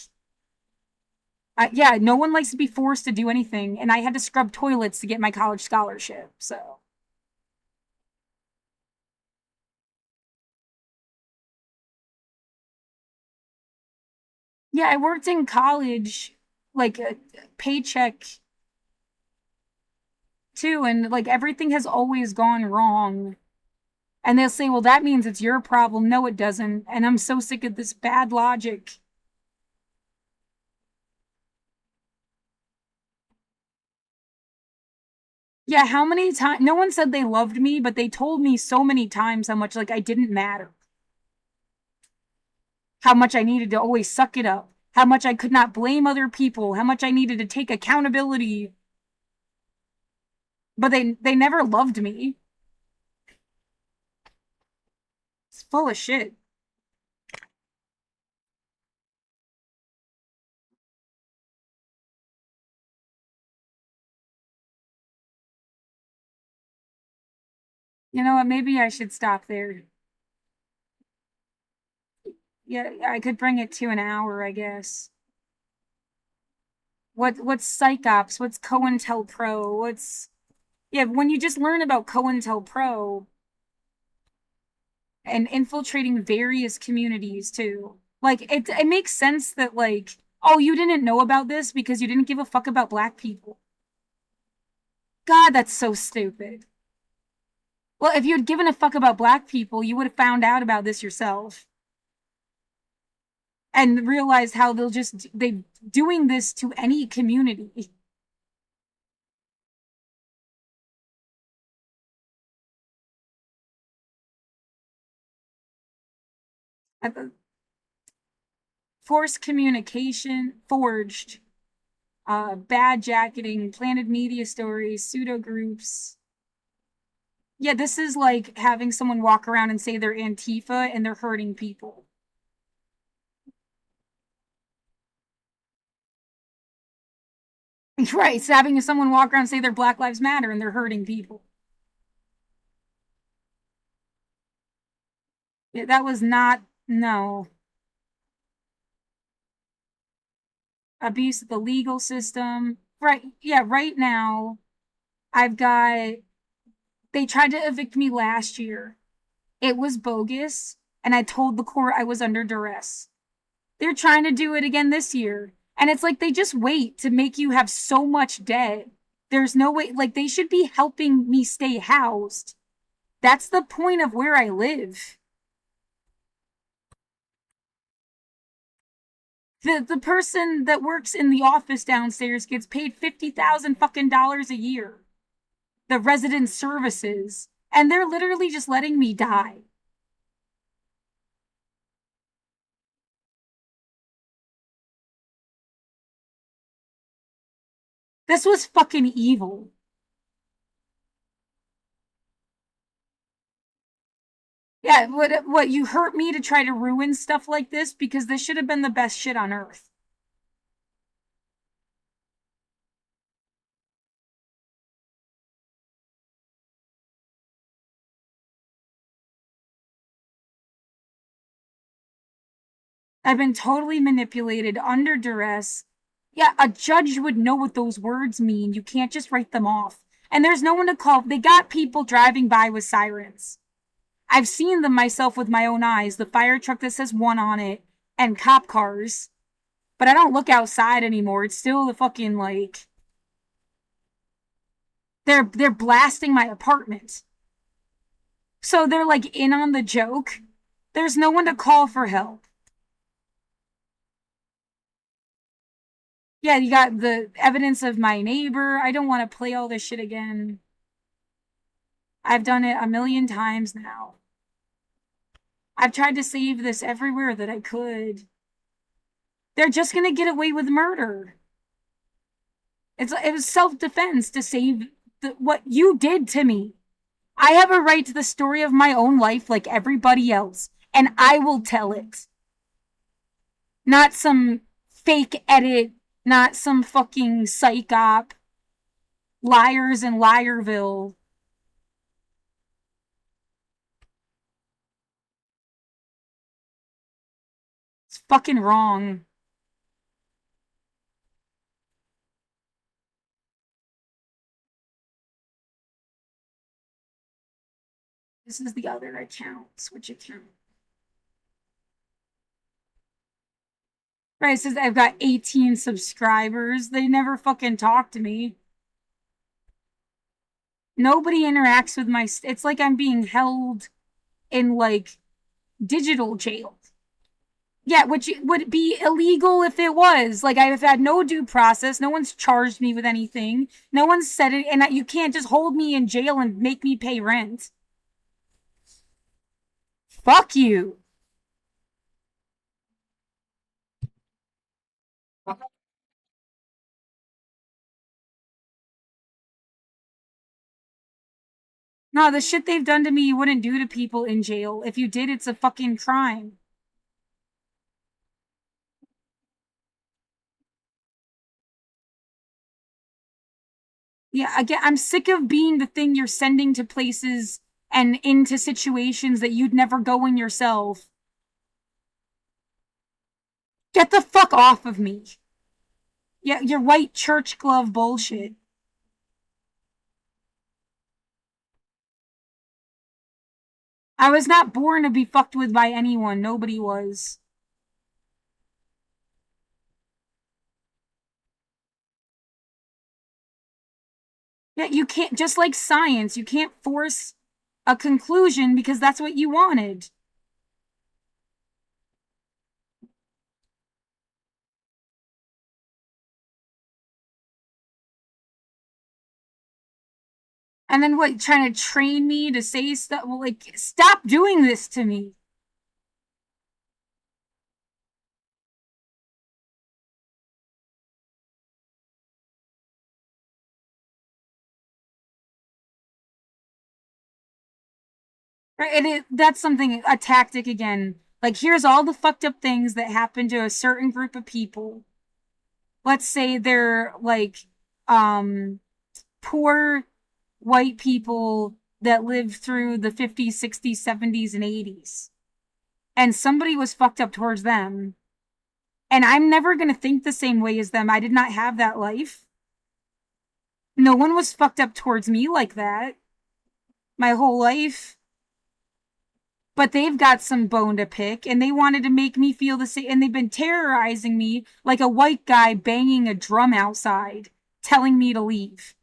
yeah, no one likes to be forced to do anything, and I had to scrub toilets to get my college scholarship. So yeah, I worked in college, like a paycheck too, and like everything has always gone wrong. And they'll say, well, that means it's your problem. No, it doesn't. And I'm so sick of this bad logic. Yeah, how many times? No one said they loved me, but they told me so many times how much like I didn't matter, how much I needed to always suck it up, how much I could not blame other people, how much I needed to take accountability. But they never loved me. It's full of shit. You know what? Maybe I should stop there. Yeah, I could bring it to an hour, I guess. what's psychops, what's cointelpro, what's yeah, when you just learn about cointelpro and infiltrating various communities too. Like it makes sense that like, oh, you didn't know about this because you didn't give a fuck about black people. God, that's so stupid. Well, if you had given a fuck about black people, you would have found out about this yourself and realized how they doing this to any community. Forced communication, forged, bad jacketing, planted media stories, pseudo groups. Yeah, this is like having someone walk around and say they're Antifa and they're hurting people. Right, it's having someone walk around and say they're Black Lives Matter and they're hurting people. Yeah, that was not, no. Abuse of the legal system. Right, yeah, right now, I've got, they tried to evict me last year. It was bogus, and I told the court I was under duress. They're trying to do it again this year. And it's like they just wait to make you have so much debt. There's no way, like, they should be helping me stay housed. That's the point of where I live. The person that works in the office downstairs gets paid 50,000 fucking dollars a year. The resident services. And they're literally just letting me die. This was fucking evil. Yeah, what you hurt me to try to ruin stuff like this because this should have been the best shit on earth. I've been totally manipulated under duress. Yeah, a judge would know what those words mean. You can't just write them off. And there's no one to call. They got people driving by with sirens. I've seen them myself with my own eyes. The fire truck that says one on it and cop cars. But I don't look outside anymore. It's still the fucking like they're blasting my apartment. So they're like in on the joke. There's no one to call for help. Yeah, you got the evidence of my neighbor. I don't want to play all this shit again. I've done it a million times now. I've tried to save this everywhere that I could. They're just going to get away with murder. It was self-defense to save what you did to me. I have a right to the story of my own life like everybody else, and I will tell it. Not some fake edit, not some fucking psych op, liars in Liarville. It's fucking wrong. This is the other account. Switch account. Right, it says I've got 18 subscribers. They never fucking talk to me. Nobody interacts with my. It's like I'm being held in like digital jail. Yeah, which would be illegal if it was. Like I've had no due process. No one's charged me with anything. No one's said it, and you can't just hold me in jail and make me pay rent. Fuck you. No, the shit they've done to me, you wouldn't do to people in jail. If you did, it's a fucking crime. Yeah, again, I'm sick of being the thing you're sending to places and into situations that you'd never go in yourself. Get the fuck off of me. Yeah, your white church glove bullshit. I was not born to be fucked with by anyone. Nobody was. Yeah, you can't, just like science, you can't force a conclusion because that's what you wanted. And then what, trying to train me to say stuff? Well, like, stop doing this to me. Right? That's something, a tactic again. Like, here's all the fucked up things that happen to a certain group of people. Let's say they're like, um, poor white people that lived through the 50s, 60s, 70s, and 80s. And somebody was fucked up towards them. And I'm never going to think the same way as them. I did not have that life. No one was fucked up towards me like that my whole life. But they've got some bone to pick and they wanted to make me feel the same. And they've been terrorizing me like a white guy banging a drum outside, telling me to leave.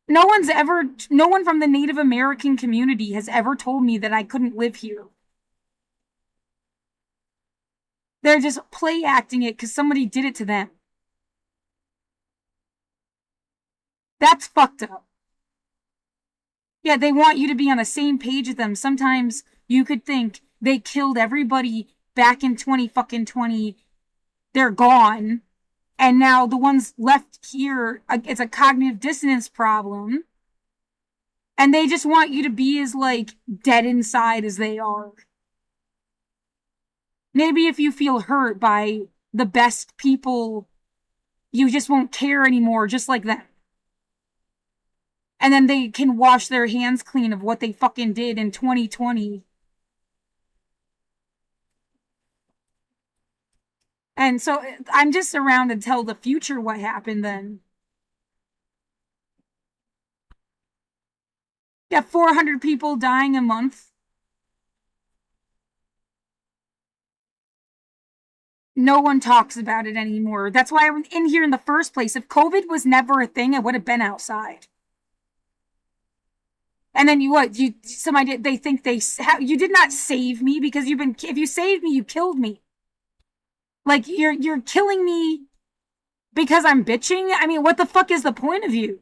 No one from the Native American community has ever told me that I couldn't live here. They're just play acting it because somebody did it to them. That's fucked up. Yeah, they want you to be on the same page with them. Sometimes you could think they killed everybody back in 20 fucking 20. They're gone. And now the ones left here, it's a cognitive dissonance problem. And they just want you to be as like dead inside as they are. Maybe if you feel hurt by the best people, you just won't care anymore, just like them. And then they can wash their hands clean of what they fucking did in 2020. And so I'm just around to tell the future what happened then. Yeah, 400 people dying a month. No one talks about it anymore. That's why I'm in here in the first place. If COVID was never a thing, I would have been outside. And then somebody, they think you did not save me because if you saved me, you killed me. Like you're killing me because I'm bitching. I mean, what the fuck is the point of you?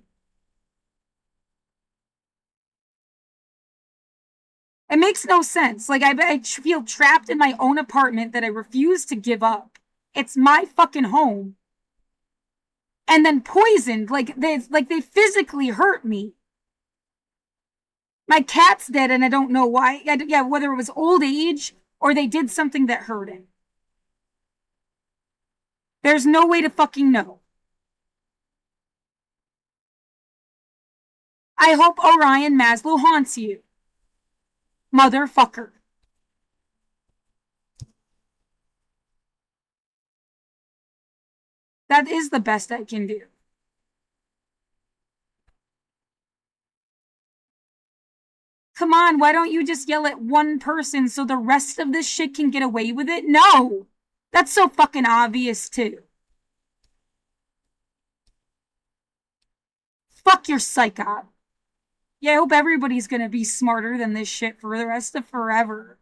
It makes no sense. Like I feel trapped in my own apartment that I refuse to give up. It's my fucking home. And then poisoned, like they physically hurt me. My cat's dead, and I don't know why. Yeah, whether it was old age or they did something that hurt him. There's no way to fucking know. I hope Orion Maslow haunts you, motherfucker. That is the best I can do. Come on, why don't you just yell at one person so the rest of this shit can get away with it? No! That's so fucking obvious, too. Fuck your psychopath. Yeah, I hope everybody's gonna be smarter than this shit for the rest of forever.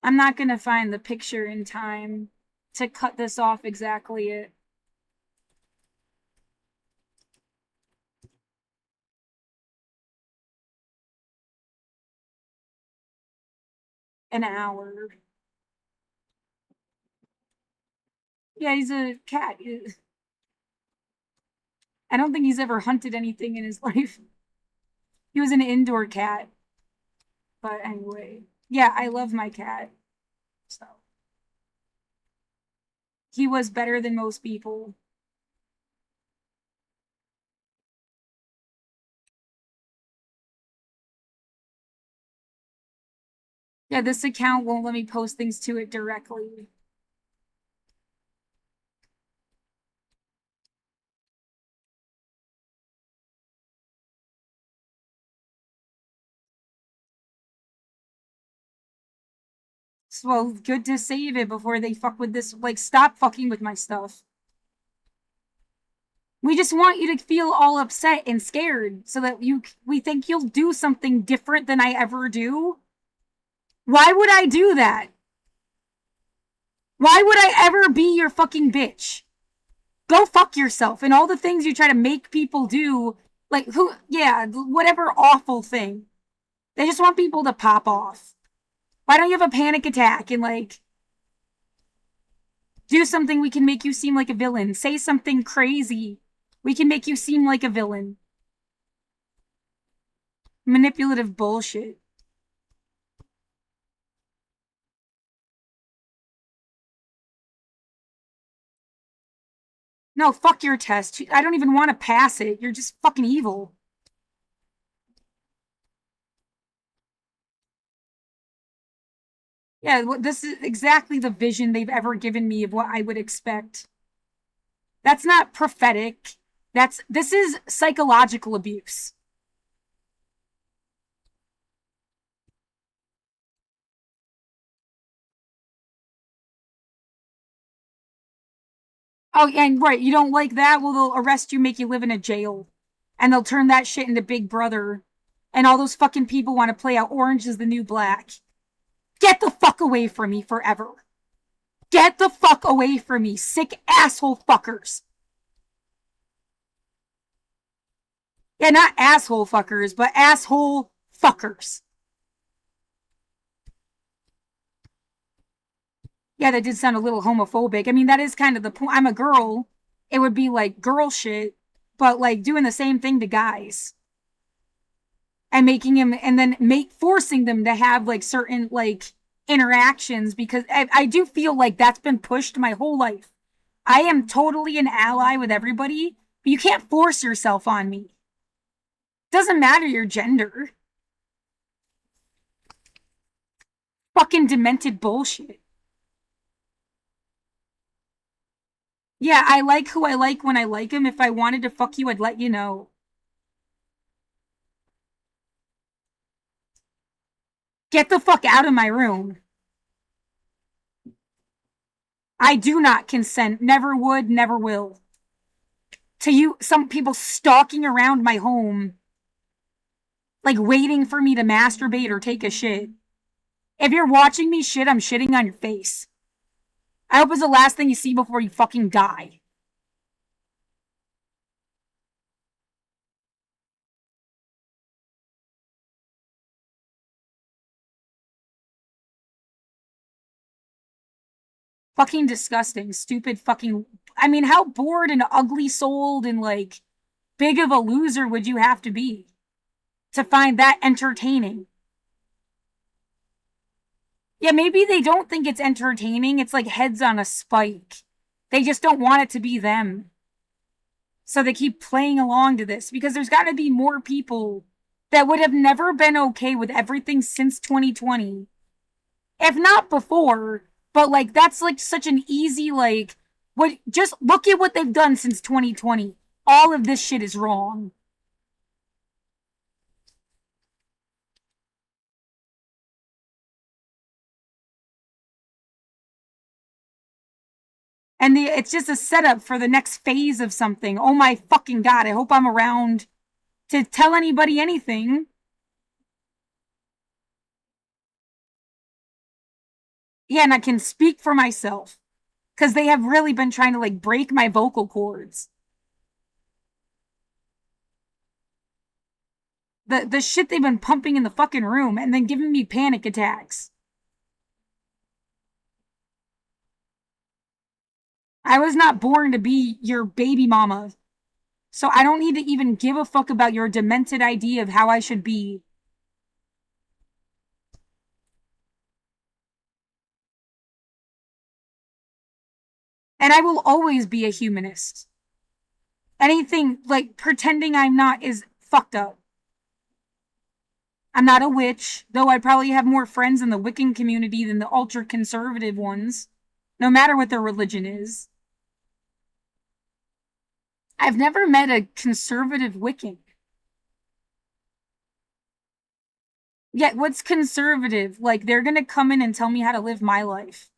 I'm not gonna find the picture in time to cut this off exactly at an hour. Yeah, he's a cat. I don't think he's ever hunted anything in his life. He was an indoor cat. But anyway, yeah, I love my cat. So he was better than most people. Yeah, this account won't let me post things to it directly. Well, good to save it before they fuck with this. Like, stop fucking with my stuff. We just want you to feel all upset and scared so that we think you'll do something different than I ever do. Why would I do that? Why would I ever be your fucking bitch? Go fuck yourself and all the things you try to make people do. Like, whatever awful thing. They just want people to pop off. Why don't you have a panic attack and, like, do something we can make you seem like a villain? Say something crazy. We can make you seem like a villain. Manipulative bullshit. No, fuck your test. I don't even want to pass it. You're just fucking evil. Yeah, this is exactly the vision they've ever given me of what I would expect. That's not prophetic. This is psychological abuse. Oh, and right, you don't like that? Well, they'll arrest you, make you live in a jail. And they'll turn that shit into Big Brother. And all those fucking people want to play out Orange is the New Black. Get the fuck away from me forever. Get the fuck away from me, sick asshole fuckers. Yeah, not asshole fuckers, but asshole fuckers. Yeah, that did sound a little homophobic. I mean, that is kind of the point. I'm a girl. It would be like girl shit, but like doing the same thing to guys and making him and then forcing them to have like certain like interactions because I do feel like that's been pushed my whole life. I am totally an ally with everybody, but you can't force yourself on me. Doesn't matter your gender. Fucking demented bullshit. Yeah, I like who I like when I like him. If I wanted to fuck you, I'd let you know. Get the fuck out of my room. I do not consent. Never would, never will. To you, some people stalking around my home, like waiting for me to masturbate or take a shit. If you're watching me shit, I'm shitting on your face. I hope it's the last thing you see before you fucking die. Fucking disgusting, stupid fucking. I mean, how bored and ugly souled and like big of a loser would you have to be to find that entertaining? Yeah, maybe they don't think it's entertaining. It's like heads on a spike. They just don't want it to be them. So they keep playing along to this because there's got to be more people that would have never been okay with everything since 2020. If not before, but like that's like such an easy like what just look at what they've done since 2020. All of this shit is wrong. And it's just a setup for the next phase of something. Oh my fucking god, I hope I'm around to tell anybody anything. Yeah, and I can speak for myself because they have really been trying to like break my vocal cords. The shit they've been pumping in the fucking room and then giving me panic attacks. I was not born to be your baby mama. So I don't need to even give a fuck about your demented idea of how I should be. And I will always be a humanist. Anything like pretending I'm not is fucked up. I'm not a witch, though I probably have more friends in the Wiccan community than the ultra conservative ones, no matter what their religion is. I've never met a conservative Wiccan. Yet, what's conservative? Like, they're gonna come in and tell me how to live my life.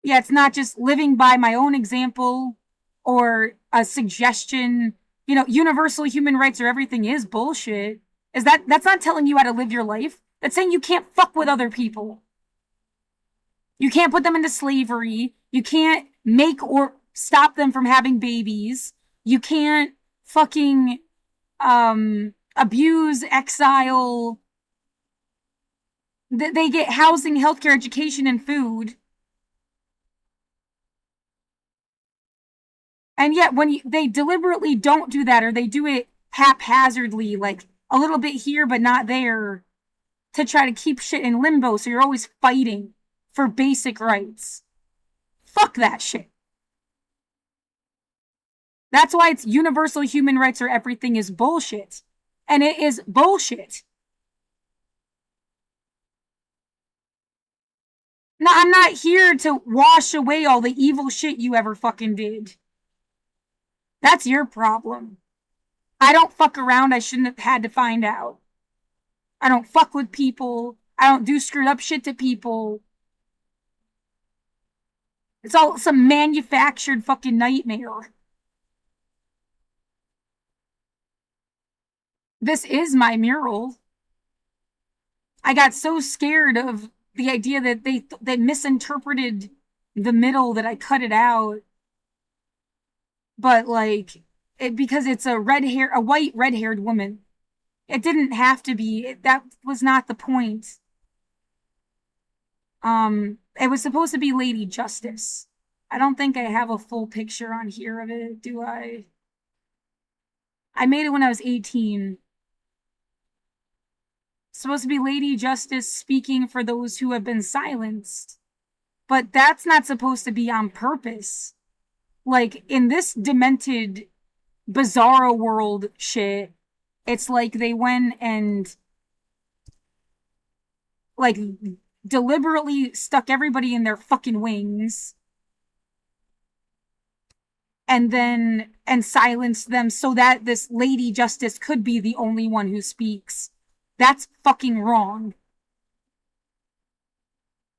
Yeah, it's not just living by my own example or a suggestion. You know, universal human rights or everything is bullshit. Is that's not telling you how to live your life? That's saying you can't fuck with other people. You can't put them into slavery. You can't make or stop them from having babies. You can't fucking abuse, exile. They get housing, healthcare, education, and food. And yet, when they deliberately don't do that, or they do it haphazardly, like a little bit here but not there, to try to keep shit in limbo, so you're always fighting for basic rights. Fuck that shit. That's why it's universal human rights or everything is bullshit. And it is bullshit. Now, I'm not here to wash away all the evil shit you ever fucking did. That's your problem. I don't fuck around. I shouldn't have had to find out. I don't fuck with people. I don't do screwed up shit to people. It's all some manufactured fucking nightmare. This is my mural. I got so scared of the idea that they misinterpreted the middle that I cut it out. But like because it's a white red-haired woman. It didn't have to be. That was not the point. It was supposed to be Lady Justice. I don't think I have a full picture on here of it, do I? I made it when I was 18. It's supposed to be Lady Justice speaking for those who have been silenced. But that's not supposed to be on purpose. Like, in this demented, bizarro world shit, it's like they went and, like, deliberately stuck everybody in their fucking wings and silenced them so that this Lady Justice could be the only one who speaks. That's fucking wrong.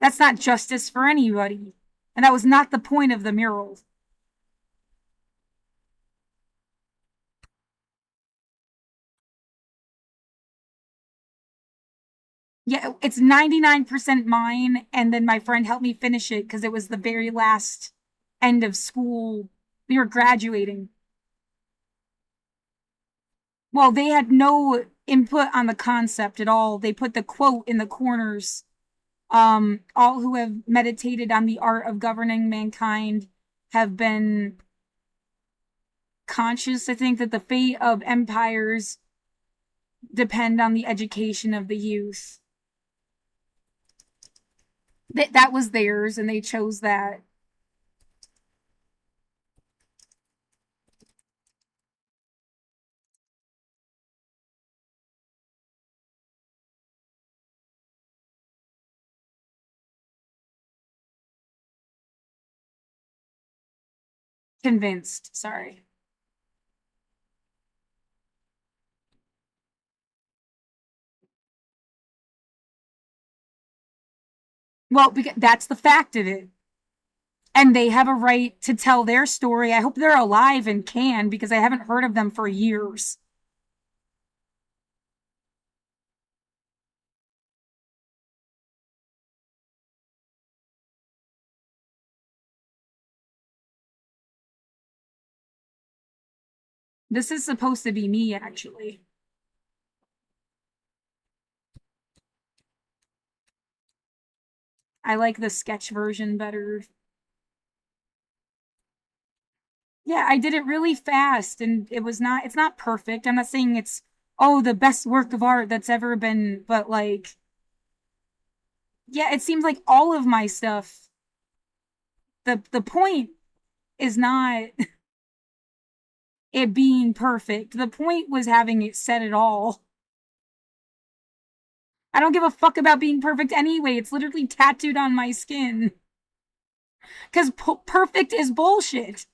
That's not justice for anybody. And that was not the point of the mural. Yeah, it's 99% mine, and then my friend helped me finish it because it was the very last end of school. We were graduating. Well, they had no input on the concept at all. They put the quote in the corners. All who have meditated on the art of governing mankind have been conscious, I think, that the fate of empires depend on the education of the youth. That was theirs, and they chose that. Convinced, sorry. Well, because that's the fact of it. And they have a right to tell their story. I hope they're alive and can, because I haven't heard of them for years. This is supposed to be me, actually. I like the sketch version better. Yeah, I did it really fast, and it's not perfect. I'm not saying it's, oh, the best work of art that's ever been, but like, yeah, it seems like all of my stuff, the point is not it being perfect. The point was having it said it all. I don't give a fuck about being perfect anyway. It's literally tattooed on my skin. Because perfect is bullshit.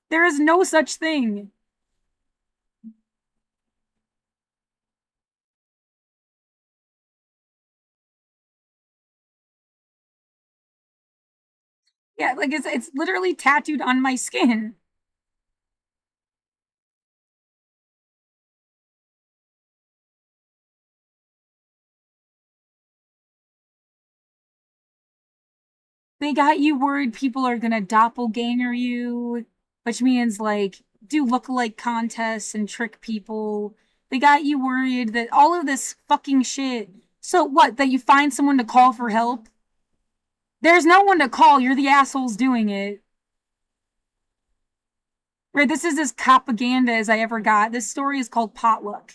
There is no such thing. Yeah, like it's literally tattooed on my skin. They got you worried people are gonna doppelganger you, which means like do lookalike contests and trick people. They got you worried that all of this fucking shit. So what? That you find someone to call for help? There's no one to call. You're the assholes doing it. Right? This is as propaganda as I ever got. This story is called Potluck.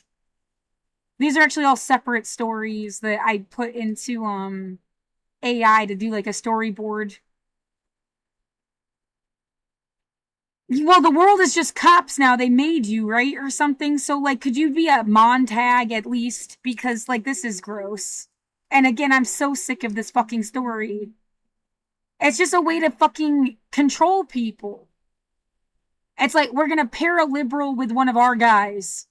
These are actually all separate stories that I put into AI to do like a storyboard. Well, the world is just cops now. They made you, right? Or something. So, like, could you be a Montag at least? Because, like, this is gross. And again, I'm so sick of this fucking story. It's just a way to fucking control people. It's like, we're gonna pair a liberal with one of our guys.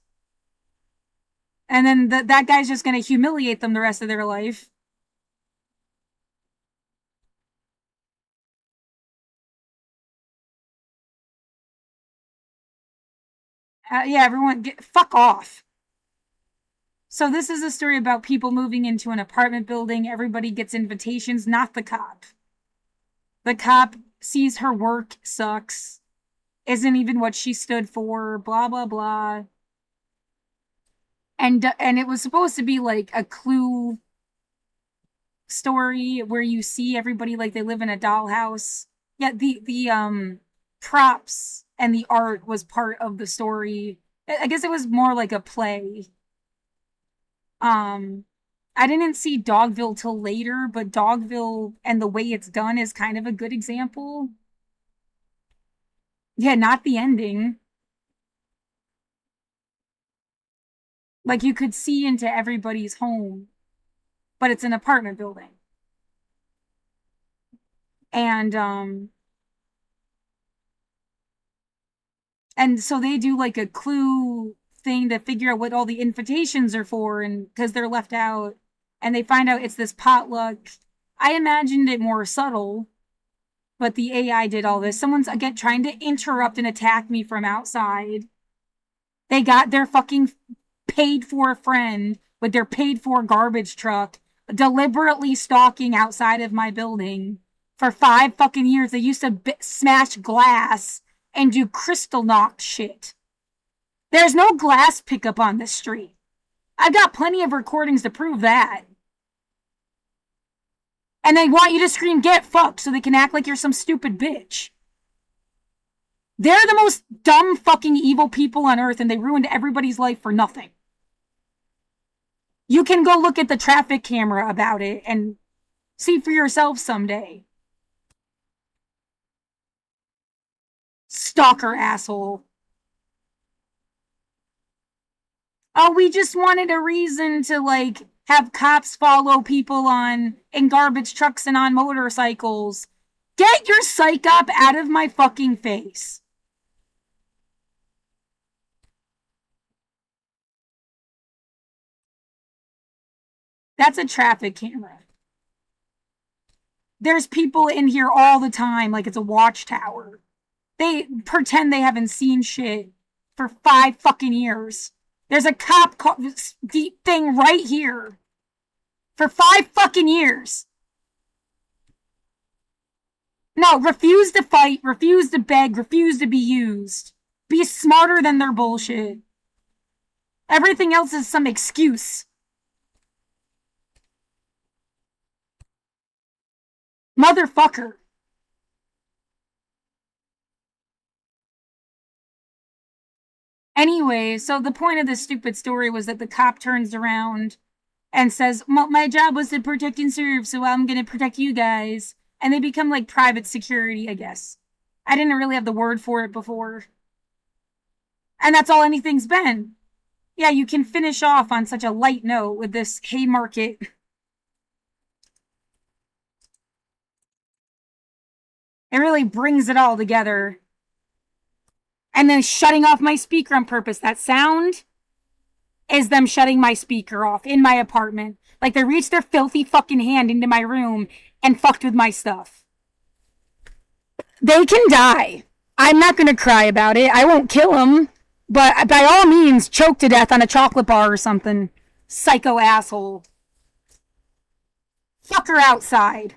And then that guy's just gonna humiliate them the rest of their life. Yeah, everyone, fuck off. So this is a story about people moving into an apartment building. Everybody gets invitations, not the cop. The cop sees her work sucks, isn't even what she stood for, blah, blah, blah. And it was supposed to be like a Clue story where you see everybody like they live in a dollhouse. Yeah, the props and the art was part of the story. I guess it was more like a play. Um, I didn't see Dogville till later, but Dogville and the way it's done is kind of a good example. Yeah, not the ending. Like you could see into everybody's home, but it's an apartment building. And so they do like a Clue thing to figure out what all the invitations are for, and because they're left out, and they find out it's this potluck. I imagined it more subtle, but the AI did all this. Someone's again trying to interrupt and attack me from outside. They got their fucking paid for friend with their paid for garbage truck deliberately stalking outside of my building for 5 fucking years. They used to smash glass and do crystal knock shit. There's no glass pickup on this street. I've got plenty of recordings to prove that. And they want you to scream get fucked so they can act like you're some stupid bitch. They're the most dumb fucking evil people on earth, and they ruined everybody's life for nothing. You can go look at the traffic camera about it and see for yourself someday. Stalker asshole. Oh, we just wanted a reason to like have cops follow people in garbage trucks and on motorcycles. Get your psych up out of my fucking face. That's a traffic camera. There's people in here all the time like it's a watchtower. They pretend they haven't seen shit for 5 fucking years. There's a cop deep thing right here for 5 fucking years. No, refuse to fight, refuse to beg, refuse to be used. Be smarter than their bullshit. Everything else is some excuse. Motherfucker. Anyway, so the point of this stupid story was that the cop turns around and says, my job was to protect and serve, so I'm going to protect you guys. And they become like private security, I guess. I didn't really have the word for it before. And that's all anything's been. Yeah, you can finish off on such a light note with this Haymarket. It really brings it all together. And then shutting off my speaker on purpose. That sound is them shutting my speaker off in my apartment. Like they reached their filthy fucking hand into my room and fucked with my stuff. They can die. I'm not gonna cry about it. I won't kill them. But by all means, choke to death on a chocolate bar or something. Psycho asshole. Fuck her outside.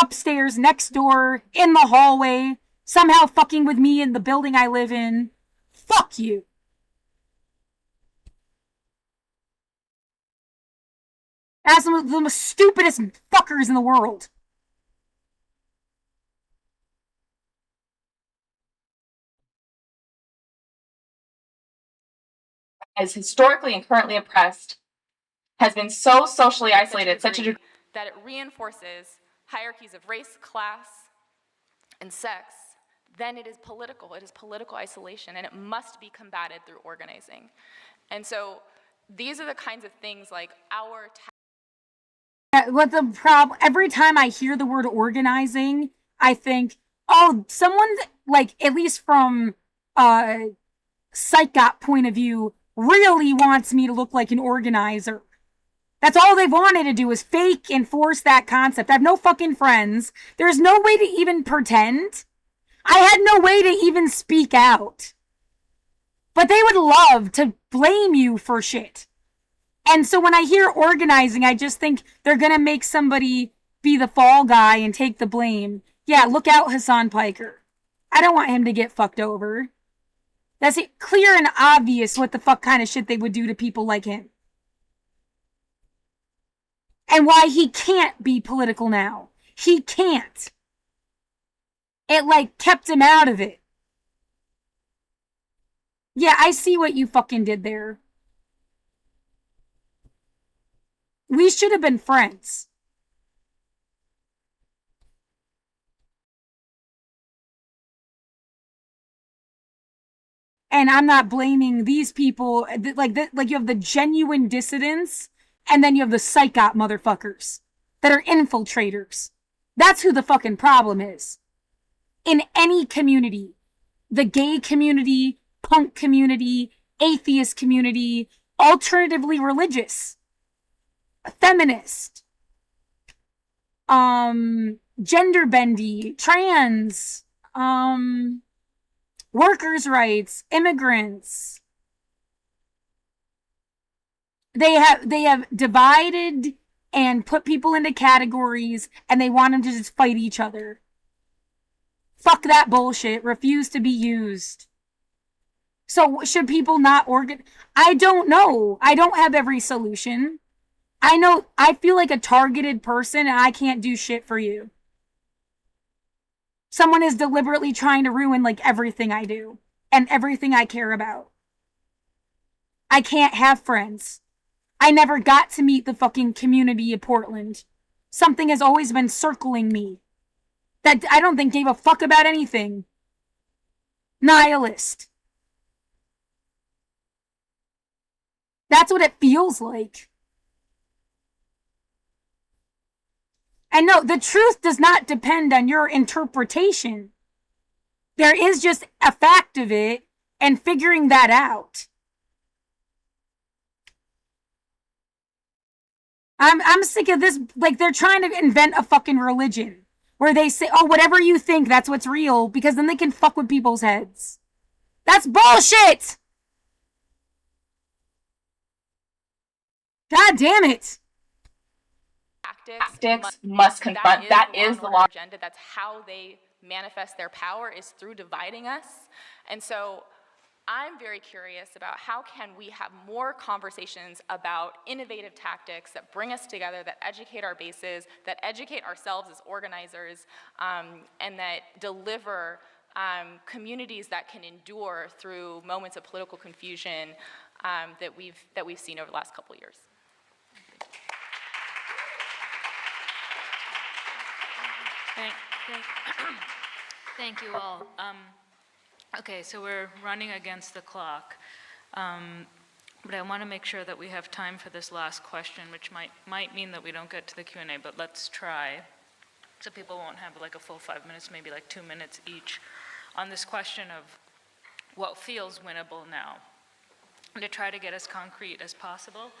Upstairs, next door, in the hallway. Somehow fucking with me in the building I live in. Fuck you. That's the most stupidest fuckers in the world. As historically and currently oppressed, has been so socially isolated, such a degree that it reinforces hierarchies of race, class, and sex, then it is political. It is political isolation, and it must be combated through organizing. And so these are the kinds of things like our what the problem, every time I hear the word organizing, I think, oh, someone, like, at least from psych point of view, really wants me to look like an organizer. That's all they've wanted to do is fake and force that concept. I have no fucking friends. There's no way to even pretend. I had no way to even speak out. But they would love to blame you for shit. And so when I hear organizing, I just think they're going to make somebody be the fall guy and take the blame. Yeah, look out, Hassan Piker. I don't want him to get fucked over. That's it, clear and obvious what the fuck kind of shit they would do to people like him. And why he can't be political now. He can't. It, like, kept him out of it. Yeah, I see what you fucking did there. We should have been friends. And I'm not blaming these people. Like you have the genuine dissidents, and then you have the psychop motherfuckers that are infiltrators. That's who the fucking problem is. In any community, the gay community, punk community, atheist community, alternatively religious, feminist, gender bendy, trans, workers' rights, immigrants. They have divided and put people into categories, and they want them to just fight each other. Fuck that bullshit. Refuse to be used. So should people not I don't know. I don't have every solution. I feel like a targeted person, and I can't do shit for you. Someone is deliberately trying to ruin, like, everything I do and everything I care about. I can't have friends. I never got to meet the fucking community of Portland. Something has always been circling me that I don't think gave a fuck about anything. Nihilist. That's what it feels like. And no, the truth does not depend on your interpretation. There is just a fact of it, and figuring that out. I'm sick of this. Like, they're trying to invent a fucking religion where they say, oh, whatever you think, that's what's real, because then they can fuck with people's heads. That's bullshit! God damn it! tactics must confront. That is the law agenda. That's how they manifest their power, is through dividing us. And so I'm very curious about how can we have more conversations about innovative tactics that bring us together, that educate our bases, that educate ourselves as organizers, and that deliver communities that can endure through moments of political confusion that we've seen over the last couple of years. Thank you all. Okay, so we're running against the clock. But I want to make sure that we have time for this last question, which might mean that we don't get to the Q&A, but let's try. So people won't have like a full 5 minutes, maybe like 2 minutes each on this question of what feels winnable now. And to try to get as concrete as possible.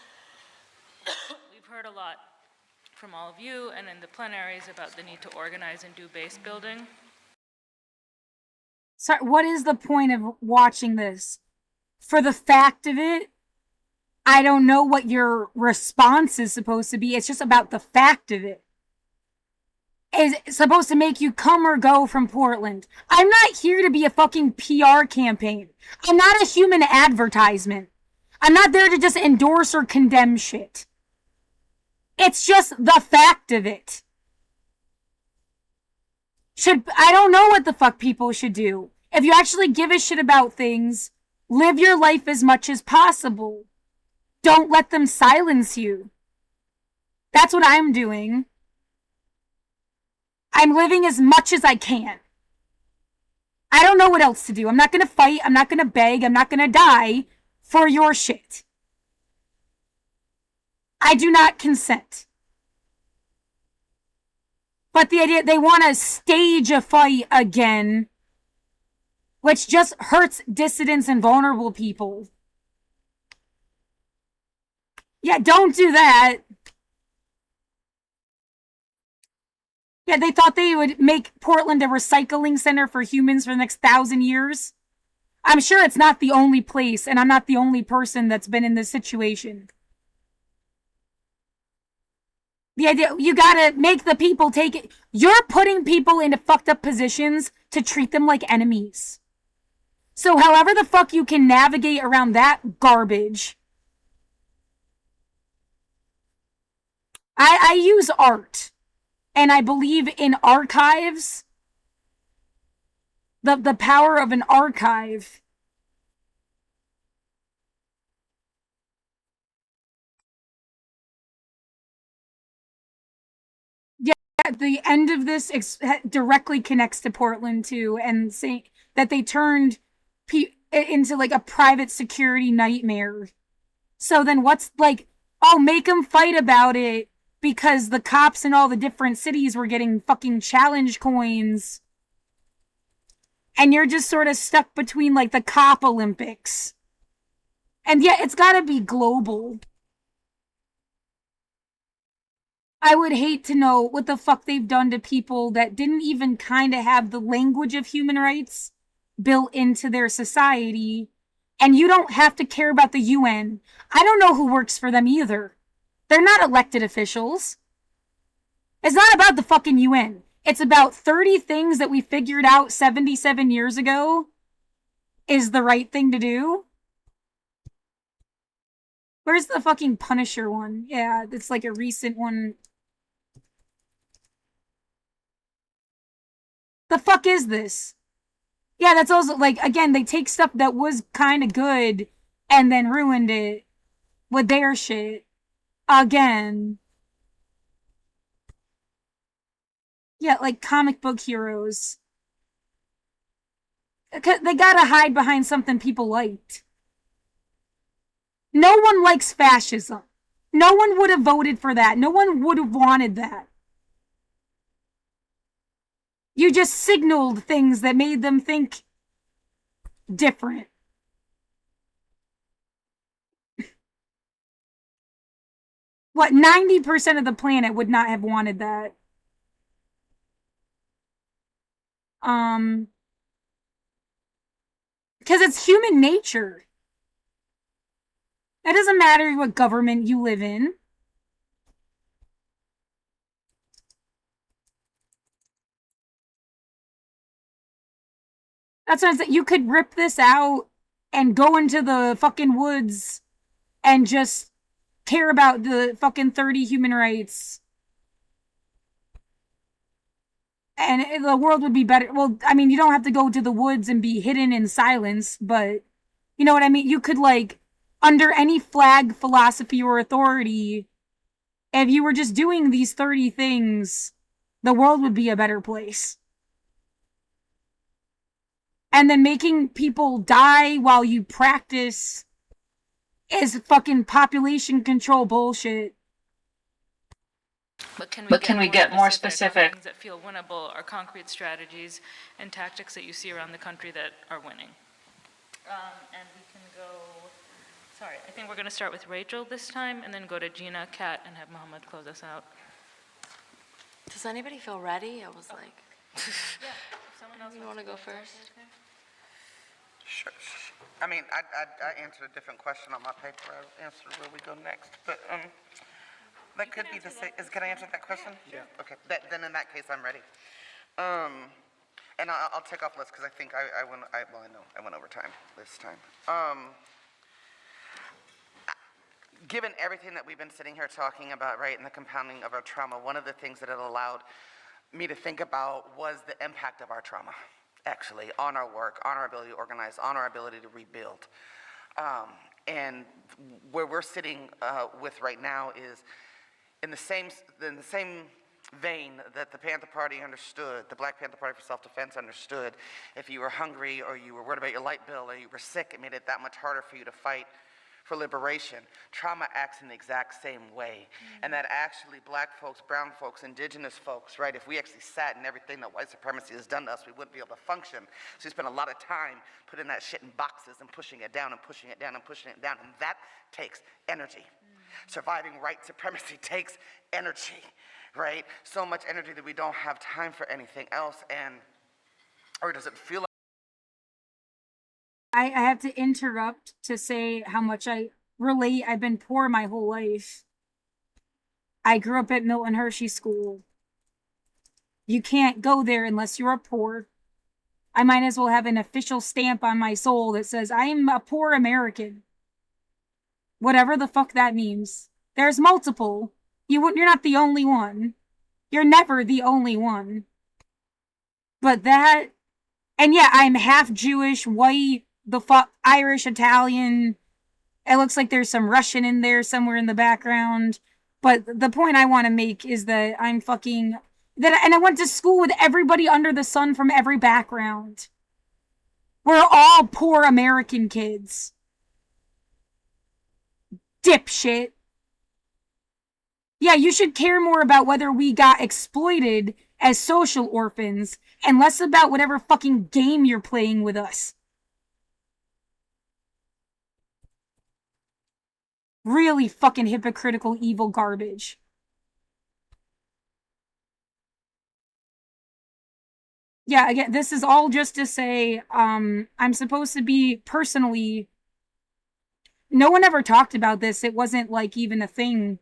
We've heard a lot from all of you and in the plenaries about the need to organize and do base building. Sorry, what is the point of watching this? For the fact of it, I don't know what your response is supposed to be. It's just about the fact of it. It's supposed to make you come or go from Portland. I'm not here to be a fucking PR campaign. I'm not a human advertisement. I'm not there to just endorse or condemn shit. It's just the fact of it. I don't know what the fuck people should do. If you actually give a shit about things, live your life as much as possible. Don't let them silence you. That's what I'm doing. I'm living as much as I can. I don't know what else to do. I'm not going to fight. I'm not going to beg. I'm not going to die for your shit. I do not consent. But the idea they want to stage a fight again, which just hurts dissidents and vulnerable people. Yeah, don't do that. Yeah, they thought they would make Portland a recycling center for humans for the next 1,000 years. I'm sure it's not the only place, and I'm not the only person that's been in this situation. The idea, you gotta make the people take it. You're putting people into fucked up positions to treat them like enemies. So however the fuck you can navigate around that garbage. I use art. And I believe in archives. The power of an archive. Yeah, the end of this directly connects to Portland too, and saying that they turned into like a private security nightmare. So then what's like, oh, make them fight about it because the cops in all the different cities were getting fucking challenge coins. And you're just sort of stuck between like the cop Olympics. And yeah, it's gotta be global. I would hate to know what the fuck they've done to people that didn't even kind of have the language of human rights built into their society. And you don't have to care about the UN. I don't know who works for them either. They're not elected officials. It's not about the fucking UN. It's about 30 things that we figured out 77 years ago is the right thing to do. Where's the fucking Punisher one? Yeah, it's like a recent one. The fuck is this? Yeah, that's also, like, again, they take stuff that was kind of good and then ruined it with their shit. Again. Yeah, like comic book heroes. They gotta hide behind something people liked. No one likes fascism. No one would have voted for that. No one would have wanted that. You just signaled things that made them think different. What, 90% of the planet would not have wanted that. Because it's human nature. It doesn't matter what government you live in. That's what I'm saying. You could rip this out and go into the fucking woods and just care about the fucking 30 human rights. And the world would be better. Well, I mean, you don't have to go to the woods and be hidden in silence, but you know what I mean? You could, like, under any flag, philosophy, or authority, if you were just doing these 30 things, the world would be a better place. And then making people die while you practice is fucking population control bullshit. But can But can we get more on specific? things that feel winnable or concrete strategies and tactics that you see around the country that are winning? And we can go, sorry, I think we're going to start with Rachel this time and then go to Gina, Kat, and have Mohammed close us out. Does anybody feel ready? I was like, Yeah, if someone else you want to go first? Sure. I mean, I answered a different question on my paper. I answered where we go next, but that could be the same. Can I answer that question? Yeah. Okay. Then in that case, I'm ready. And I'll take off list because I think I went. Well, I know I went over time this time. Given everything that we've been sitting here talking about, right, and the compounding of our trauma, one of the things that it allowed me to think about was the impact of our trauma, actually, on our work, on our ability to organize, on our ability to rebuild. And where we're sitting with right now is in the same vein that the Panther Party understood, the Black Panther Party for Self-Defense understood. If you were hungry or you were worried about your light bill or you were sick, it made it that much harder for you to fight for liberation. Trauma acts in the exact same way. And that actually black folks, brown folks, indigenous folks, right, if we actually sat in everything that white supremacy has done to us, we wouldn't be able to function. So we spend a lot of time putting that shit in boxes and pushing it down and pushing it down and pushing it down. And that takes energy. Surviving white supremacy takes energy, right? So much energy that we don't have time for anything else. Or does it feel like I have to interrupt to say how much I relate. I've been poor my whole life. I grew up at Milton Hershey School. You can't go there unless you're poor. I might as well have an official stamp on my soul that says I'm a poor American. Whatever the fuck that means. There's multiple. You're not the only one. You're never the only one. But that, and yeah, I'm half Jewish, white, the fuck, Irish, Italian. It looks like there's some Russian in there somewhere in the background. But the point I want to make is that I'm fucking, and I went to school with everybody under the sun from every background. We're all poor American kids. Dipshit. Yeah, you should care more about whether we got exploited as social orphans and less about whatever fucking game you're playing with us. Really fucking hypocritical, evil garbage. Yeah, again, this is all just to say, I'm supposed to be personally. No one ever talked about this. It wasn't like even a thing.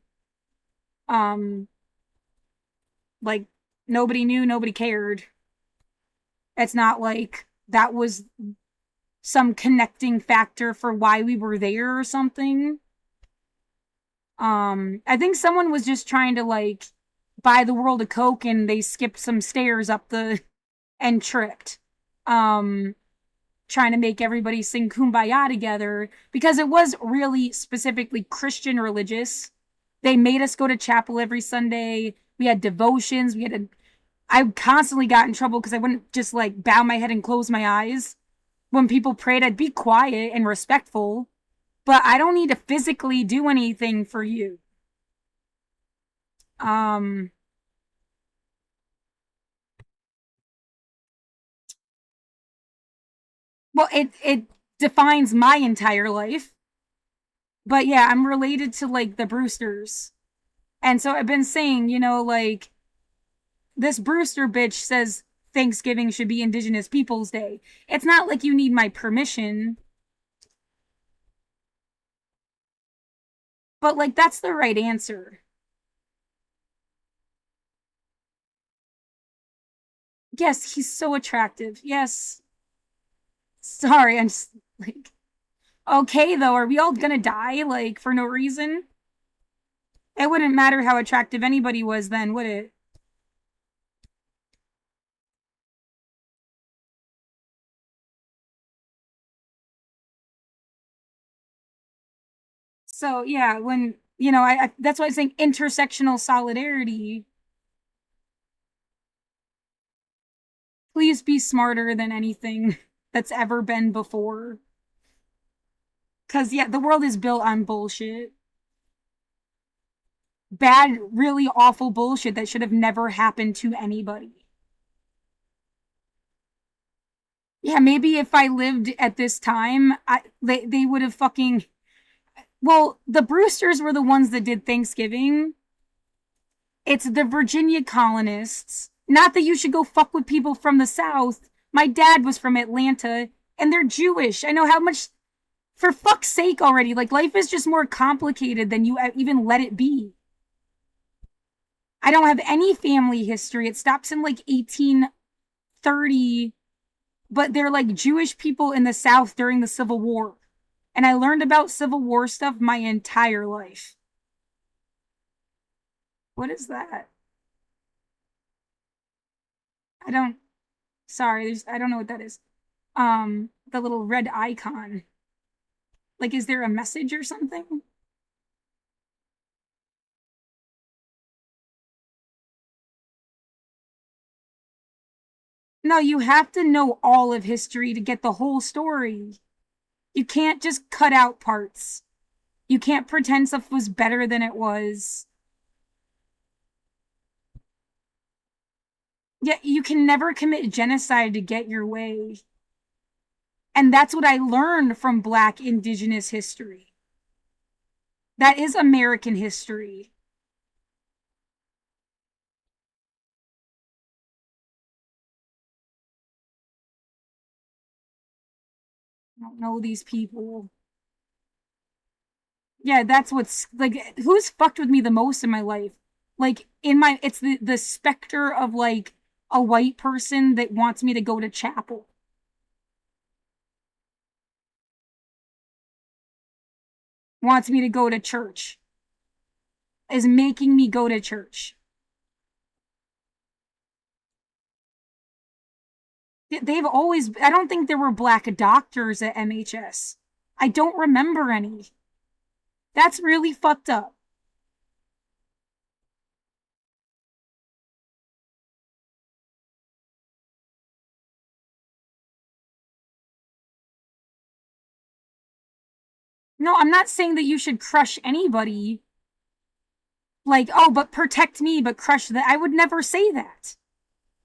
Like nobody knew, nobody cared. It's not like that was some connecting factor for why we were there or something. I think someone was just trying to like buy the world a Coke and they skipped some stairs up the and tripped. Trying to make everybody sing Kumbaya together because it was really specifically Christian religious. They made us go to chapel every Sunday. We had devotions. I constantly got in trouble because I wouldn't just like bow my head and close my eyes. When people prayed, I'd be quiet and respectful, but I don't need to physically do anything for you. Well, it defines my entire life. But yeah, I'm related to like the Brewsters. And so I've been saying, like this Brewster bitch says Thanksgiving should be Indigenous Peoples Day. It's not like you need my permission. But like that's the right answer. Yes, he's so attractive. Yes. Sorry, I'm just like okay though, are we all gonna die like for no reason? It wouldn't matter how attractive anybody was then, would it? So yeah, when I that's why I'm saying intersectional solidarity. Please be smarter than anything that's ever been before. Because, yeah, the world is built on bullshit. Bad, really awful bullshit that should have never happened to anybody. Yeah, maybe if I lived at this time, they would have fucking... Well, the Brewsters were the ones that did Thanksgiving. It's the Virginia colonists. Not that you should go fuck with people from the South. My dad was from Atlanta, and they're Jewish. I know how much... For fuck's sake already. Like, life is just more complicated than you even let it be. I don't have any family history. It stops in, like, 1830. But they're, like, Jewish people in the South during the Civil War. And I learned about Civil War stuff my entire life. What is that? Sorry, I don't know what that is. The little red icon. Like, is there a message or something? No, you have to know all of history to get the whole story. You can't just cut out parts. You can't pretend stuff was better than it was. Yeah, you can never commit genocide to get your way. And that's what I learned from Black Indigenous history. That is American history. I don't know these people. Yeah, that's what's, like, who's fucked with me the most in my life? Like, it's the specter of, like, a white person that wants me to go to chapel. Wants me to go to church. Is making me go to church. They've always... I don't think there were Black doctors at MHS. I don't remember any. That's really fucked up. No, I'm not saying that you should crush anybody. Like, oh, but protect me, but crush that. I would never say that.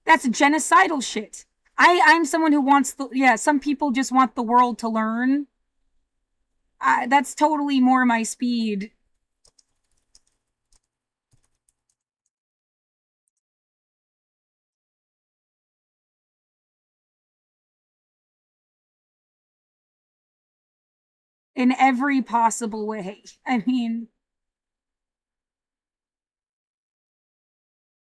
That's genocidal shit. I'm someone who wants some people just want the world to learn. That's totally more my speed. In every possible way. I mean...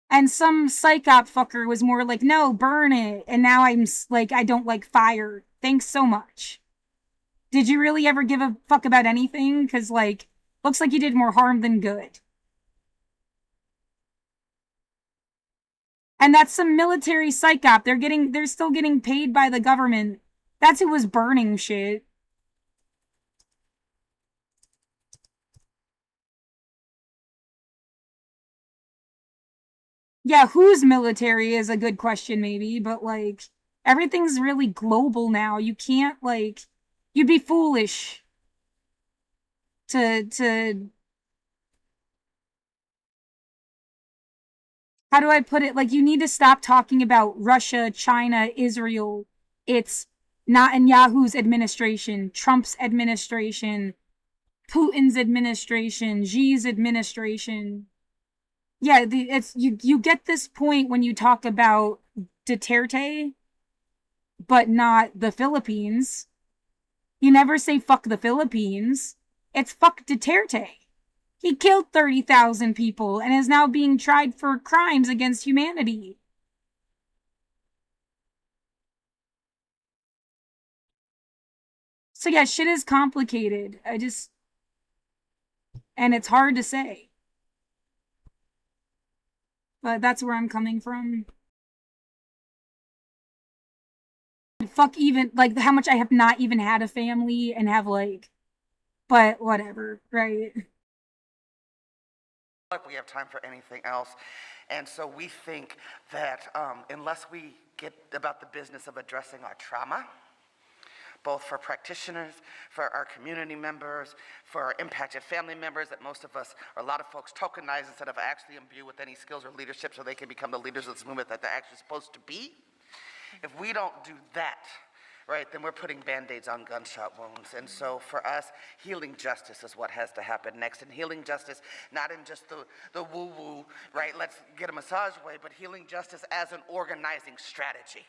And some psychop fucker was more like, no, burn it. And now I'm like, I don't like fire. Thanks so much. Did you really ever give a fuck about anything? Because, like, looks like you did more harm than good. And that's some military psychop. They're still getting paid by the government. That's who was burning shit. Yeah, whose military is a good question, maybe, but, like, everything's really global now. You can't, like, you'd be foolish to how do I put it? Like, you need to stop talking about Russia, China, Israel. It's Netanyahu's administration, Trump's administration, Putin's administration, Xi's administration. Yeah, it's you get this point when you talk about Duterte, but not the Philippines. You never say fuck the Philippines. It's fuck Duterte. He killed 30,000 people and is now being tried for crimes against humanity. So yeah, shit is complicated. And it's hard to say. But that's where I'm coming from. Fuck even, like, how much I have not even had a family and have, like, but whatever, right? Like we have time for anything else. And so we think that unless we get about the business of addressing our trauma, both for practitioners, for our community members, for our impacted family members that most of us, or a lot of folks, tokenize instead of actually imbue with any skills or leadership so they can become the leaders of this movement that they're actually supposed to be. If we don't do that, right, then we're putting Band-Aids on gunshot wounds. And so for us, healing justice is what has to happen next. And healing justice, not in just the woo-woo, right, let's get a massage way, but healing justice as an organizing strategy.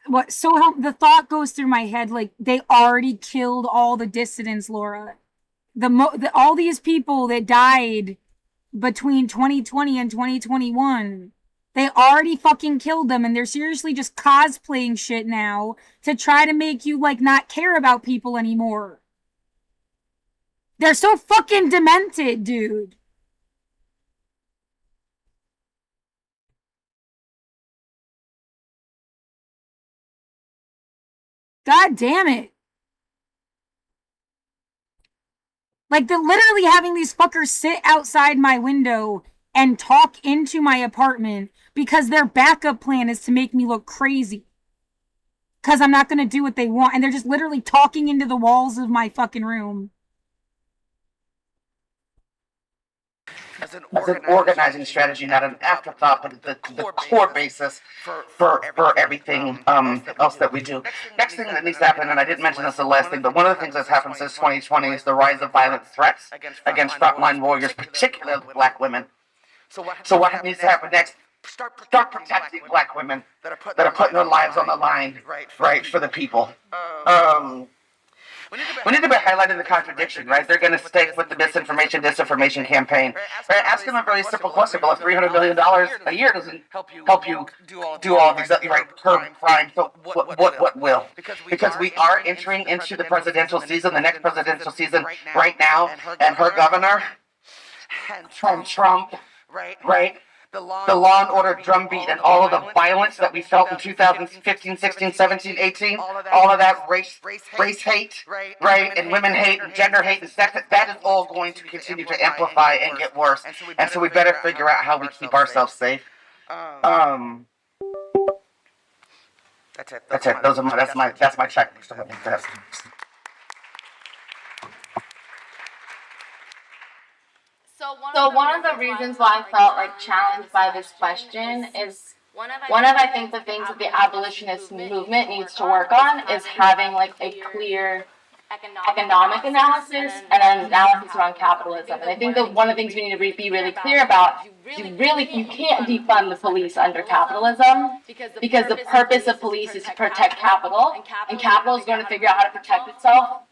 What, so the thought goes through my head, like, they already killed all the dissidents, Laura. All these people that died between 2020 and 2021, they already fucking killed them, and they're seriously just cosplaying shit now to try to make you, like, not care about people anymore. They're so fucking demented, dude. God damn it. Like, they're literally having these fuckers sit outside my window and talk into my apartment because their backup plan is to make me look crazy. Because I'm not going to do what they want. And they're just literally talking into the walls of my fucking room. As an organizing strategy, not an afterthought, but the core basis for everything else that we do. Next thing that needs to happen, and I didn't mention this the last thing, but one of the things that's happened since 2020 is the rise of violent threats against frontline warriors, particularly Black women. So what needs to happen next? Start protecting Black women that are putting their lives on the line, right, for the people. We need to be highlighting the contradiction, right? They're going to stick with the disinformation campaign. Right? Ask them a very simple question. Well, if $300 million a year doesn't help you do all these, right, curb crime, so what will? Because we are entering into the presidential season, the next presidential season right now, and her governor, Trump, right? The law and order drumbeat and all of the violence that we felt in 2015, 16, 17, 18, all of that race hate, right, and women hate and gender hate and sex, that is all going to continue to amplify and get worse. And so we better figure out how we keep ourselves safe. That's it. That's my checklist. So one of the reasons why I felt like challenged by this question is one of I think the things that the abolitionist movement needs to work on is having like a clear economic analysis and an analysis around capitalism. And I think that one of the things we need to be really clear about, you can't defund the police under capitalism because the purpose of police is to protect capital, and capital is going to figure out how to protect itself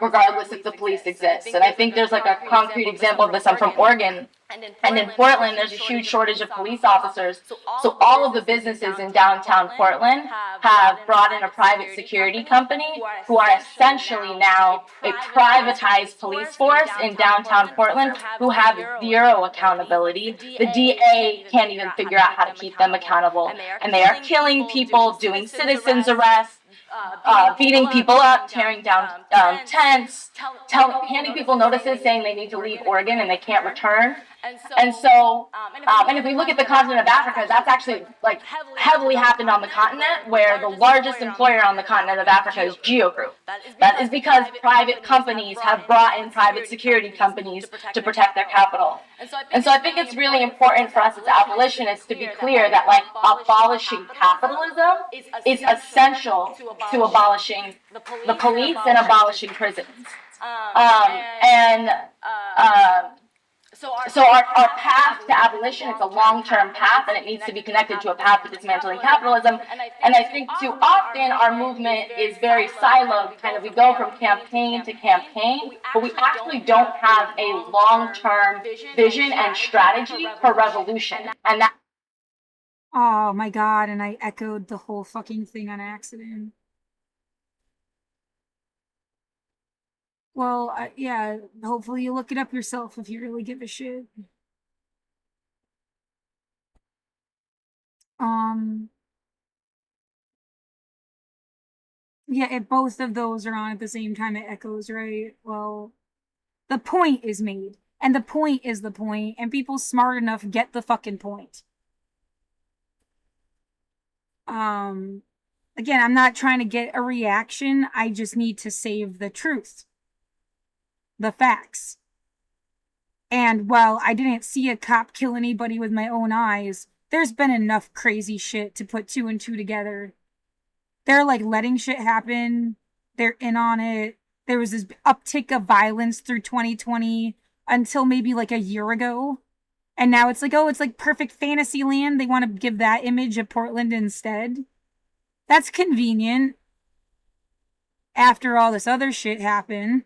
regardless if the police exist. And I think there's like a concrete example of this. I'm from Oregon, and in Portland there's a huge shortage of police officers. So all of the businesses in downtown Portland have brought in a private security company who are essentially now a privatized police force in downtown Portland who have zero accountability. The DA can't even figure out how to keep them accountable. And they are killing people, doing citizens arrests, beating people up, tearing down tents, handing people notices saying they need to leave Oregon and they can't return. And if we look at the continent of Africa, that's actually like heavily happened on the continent, where the largest employer on the continent of Africa is Geo Group. That is because private companies have brought in private security companies to protect their capital. And so I think it's really important for us as abolitionists to be clear that like abolishing capitalism is essential to abolishing the police and abolishing prisons. So our path to abolition is a long-term path, and it needs to be connected to a path to dismantling capitalism. And I think too often our movement is very siloed. Kind of we go from campaign to campaign, but we actually don't have a long-term vision and strategy for revolution. And that. Oh my God, and I echoed the whole fucking thing on accident. Well, yeah, hopefully you look it up yourself if you really give a shit. Yeah, if both of those are on at the same time, it echoes, right? Well, the point is made, and the point is the point, and people smart enough get the fucking point. Again, I'm not trying to get a reaction. I just need to save the truth, the facts. And while I didn't see a cop kill anybody with my own eyes, there's been enough crazy shit to put 2 and 2 together. They're like letting shit happen. They're in on it. There was this uptick of violence through 2020 until maybe like a year ago. And now it's like, oh, it's like perfect fantasy land. They want to give that image of Portland instead. That's convenient. After all this other shit happened.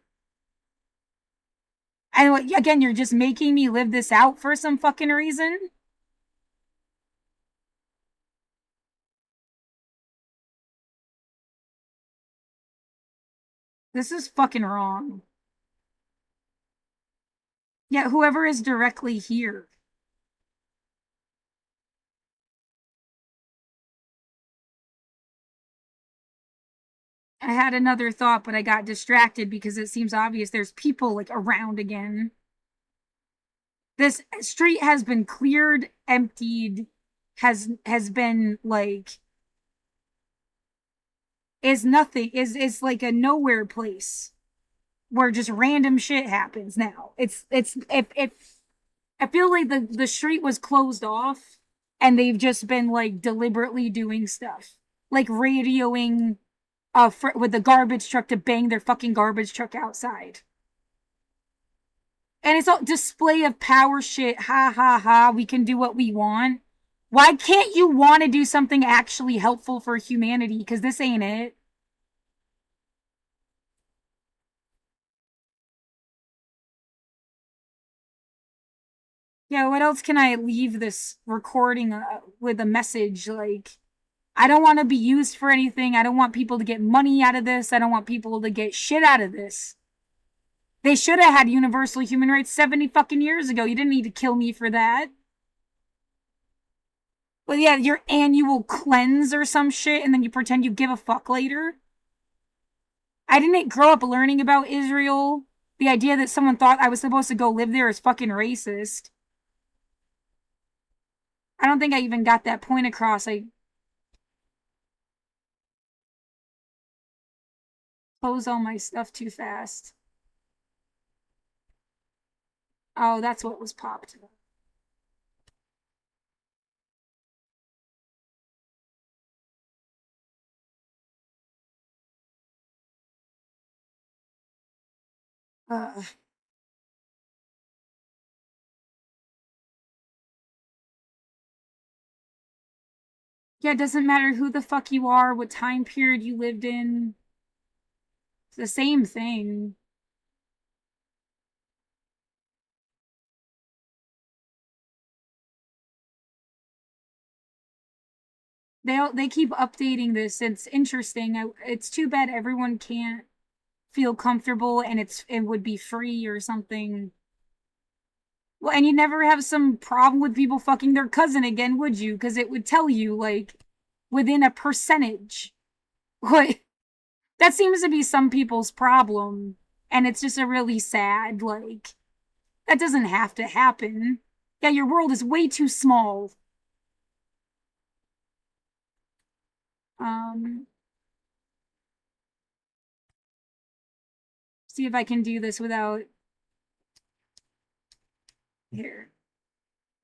And again, you're just making me live this out for some fucking reason. This is fucking wrong. Yeah, whoever is directly here. I had another thought, but I got distracted because it seems obvious there's people like around again. This street has been cleared, emptied, has been like is nothing, is like a nowhere place where just random shit happens now. It's if I feel like the street was closed off and they've just been like deliberately doing stuff. Like radioing with the garbage truck to bang their fucking garbage truck outside. And it's all display of power shit. Ha ha ha. We can do what we want. Why can't you want to do something actually helpful for humanity? Because this ain't it. Yeah, what else can I leave this recording with a message? Like, I don't want to be used for anything. I don't want people to get money out of this. I don't want people to get shit out of this. They should have had universal human rights 70 fucking years ago. You didn't need to kill me for that. But yeah, your annual cleanse or some shit, and then you pretend you give a fuck later. I didn't grow up learning about Israel. The idea that someone thought I was supposed to go live there is fucking racist. I don't think I even got that point across. I close all my stuff too fast. Oh, that's what was popped. Yeah, it doesn't matter who the fuck you are, what time period you lived in. It's the same thing. They keep updating this. It's interesting. It's too bad everyone can't feel comfortable and it would be free or something. Well, and you never have some problem with people fucking their cousin again, would you? Because it would tell you, like, within a percentage. What? That seems to be some people's problem. And it's just a really sad, like, that doesn't have to happen. Yeah, your world is way too small. See if I can do this without... Here.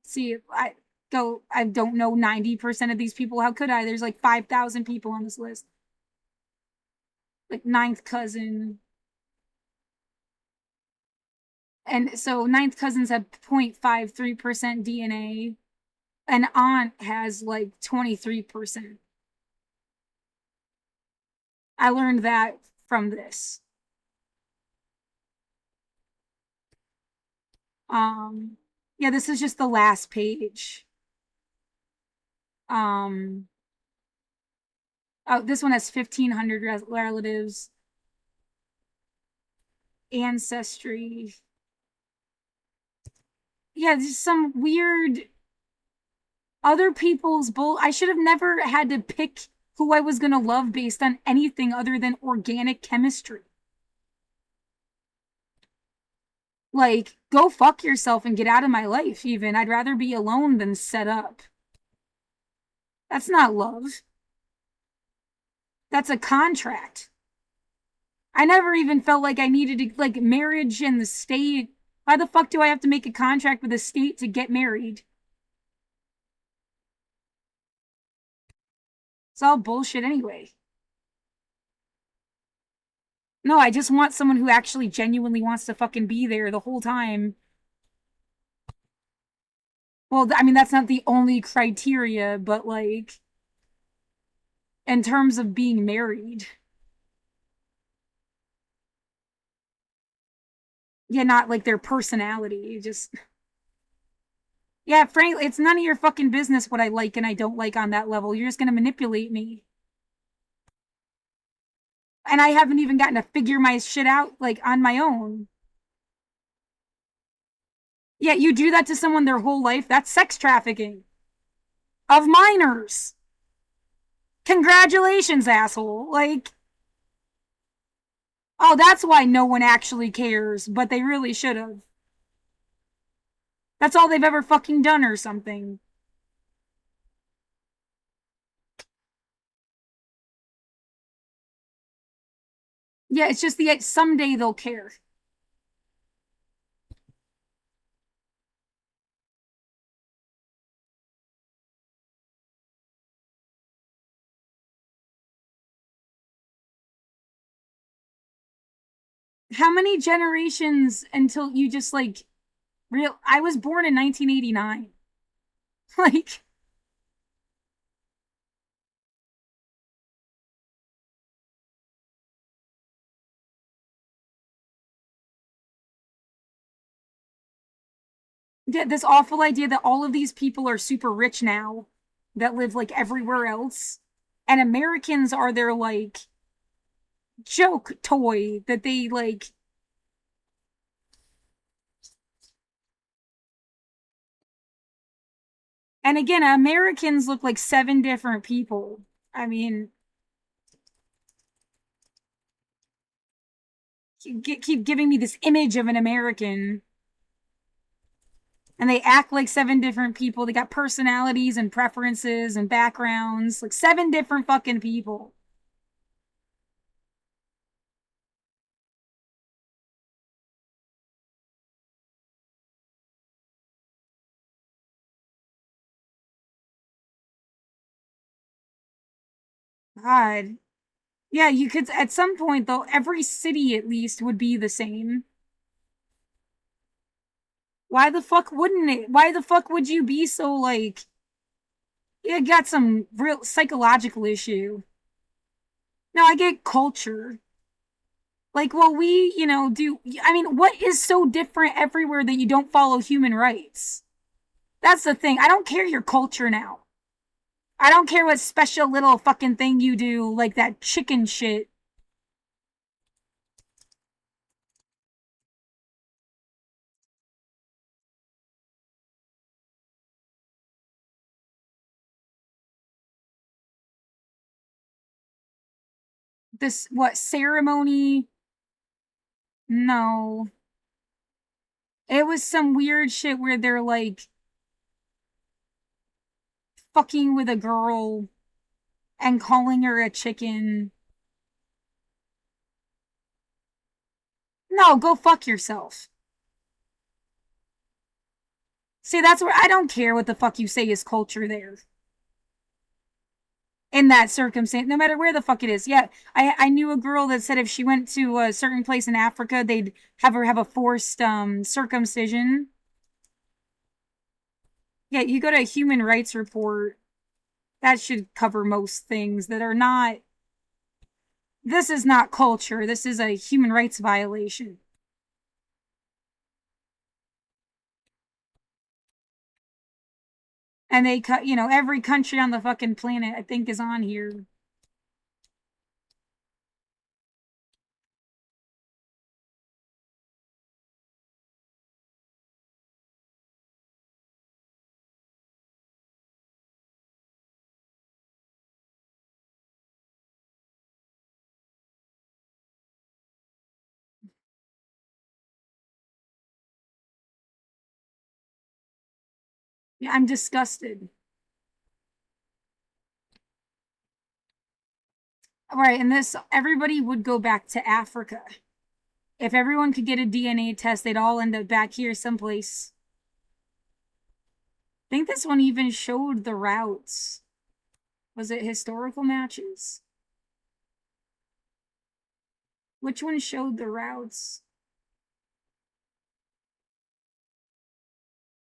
See if I don't know 90% of these people. How could I? There's like 5,000 people on this list. Like ninth cousin. And so ninth cousins have 0.53% DNA. An aunt has like 23%. I learned that from this. Yeah, this is just the last page. Oh, this one has 1,500 relatives. Ancestry. Yeah, just some weird other people's I should have never had to pick who I was gonna love based on anything other than organic chemistry. Like, go fuck yourself and get out of my life, even. I'd rather be alone than set up. That's not love. That's a contract. I never even felt like I needed to, like, marriage and the state. Why the fuck do I have to make a contract with the state to get married? It's all bullshit anyway. No, I just want someone who actually genuinely wants to fucking be there the whole time. Well, I mean, that's not the only criteria, but like, in terms of being married. Yeah, not like their personality. Just, yeah, frankly, it's none of your fucking business what I like and I don't like on that level. You're just gonna manipulate me. And I haven't even gotten to figure my shit out, like, on my own. Yeah, you do that to someone their whole life, that's sex trafficking. Of minors. Congratulations, asshole. Like, oh, that's why no one actually cares, but they really should have. That's all they've ever fucking done or something. Yeah, it's just the someday they'll care. How many generations until you just like real I was born in 1989. Like, yeah, this awful idea that all of these people are super rich now that live like everywhere else, and Americans are their like joke toy that they like. And again, Americans look like 7 different people. I mean, keep giving me this image of an American. And they act like 7 different people. They got personalities and preferences and backgrounds. Like 7 different fucking people. God. Yeah, you could, at some point though, every city at least would be the same. Why the fuck wouldn't it? Why the fuck would you be so like, you got some real psychological issue? No, I get culture. Like, well, we, do, I mean, what is so different everywhere that you don't follow human rights? That's the thing. I don't care your culture now. I don't care what special little fucking thing you do, like that chicken shit. This, what, ceremony? No. It was some weird shit where they're like fucking with a girl and calling her a chicken. No, go fuck yourself. See, that's where I don't care what the fuck you say is culture there. In that circumstance, no matter where the fuck it is. Yeah, I knew a girl that said if she went to a certain place in Africa, they'd have her have a forced circumcision. Yeah, you go to a human rights report, that should cover most things that are not. This is not culture. This is a human rights violation. And they cut, every country on the fucking planet, I think, is on here. Yeah, I'm disgusted. Right, and this, everybody would go back to Africa. If everyone could get a DNA test, they'd all end up back here someplace. I think this one even showed the routes. Was it historical matches? Which one showed the routes?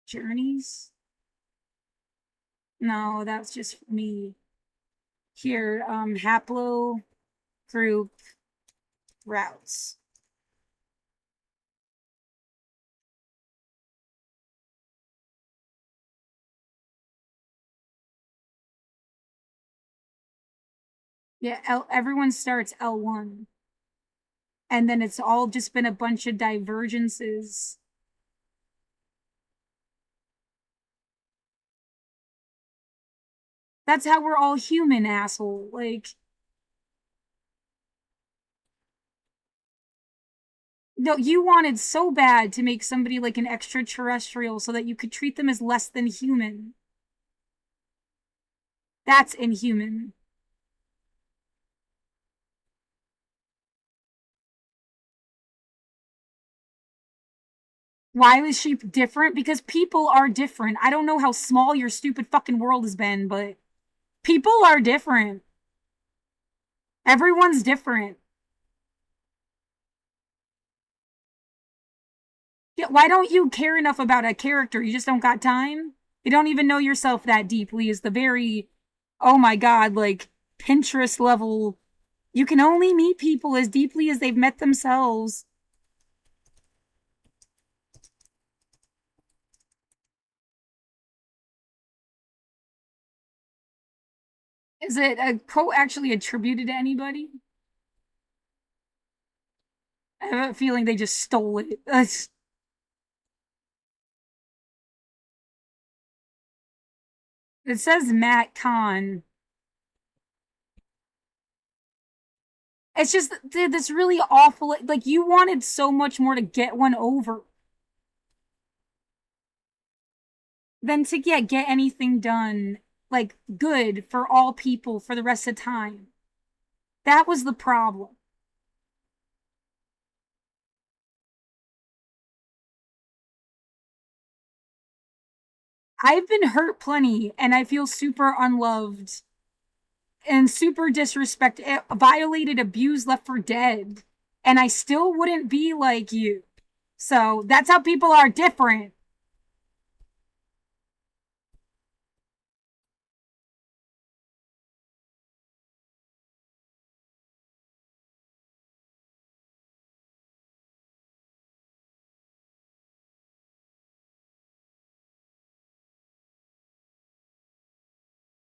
Journeys? No, that's just me. Here, haplo group routes. Yeah, everyone starts L1. And then it's all just been a bunch of divergences. That's how we're all human, asshole. Like, no, you wanted so bad to make somebody like an extraterrestrial so that you could treat them as less than human. That's inhuman. Why was she different? Because people are different. I don't know how small your stupid fucking world has been, but people are different. Everyone's different. Yeah, why don't you care enough about a character? You just don't got time? You don't even know yourself that deeply is the very, oh my god, like Pinterest level. You can only meet people as deeply as they've met themselves. Is it a quote actually attributed to anybody? I have a feeling they just stole it. It says Matt Kahn. It's just, dude, that's really awful. Like, you wanted so much more to get one over than to get anything done, like, good for all people for the rest of time. That was the problem. I've been hurt plenty, and I feel super unloved and super disrespected, violated, abused, left for dead. And I still wouldn't be like you. So that's how people are different.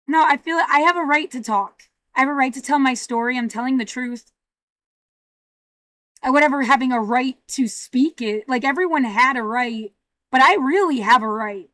No, I feel I have a right to talk. I have a right to tell my story. I'm telling the truth. Whatever, having a right to speak it. Like, everyone had a right, but I really have a right.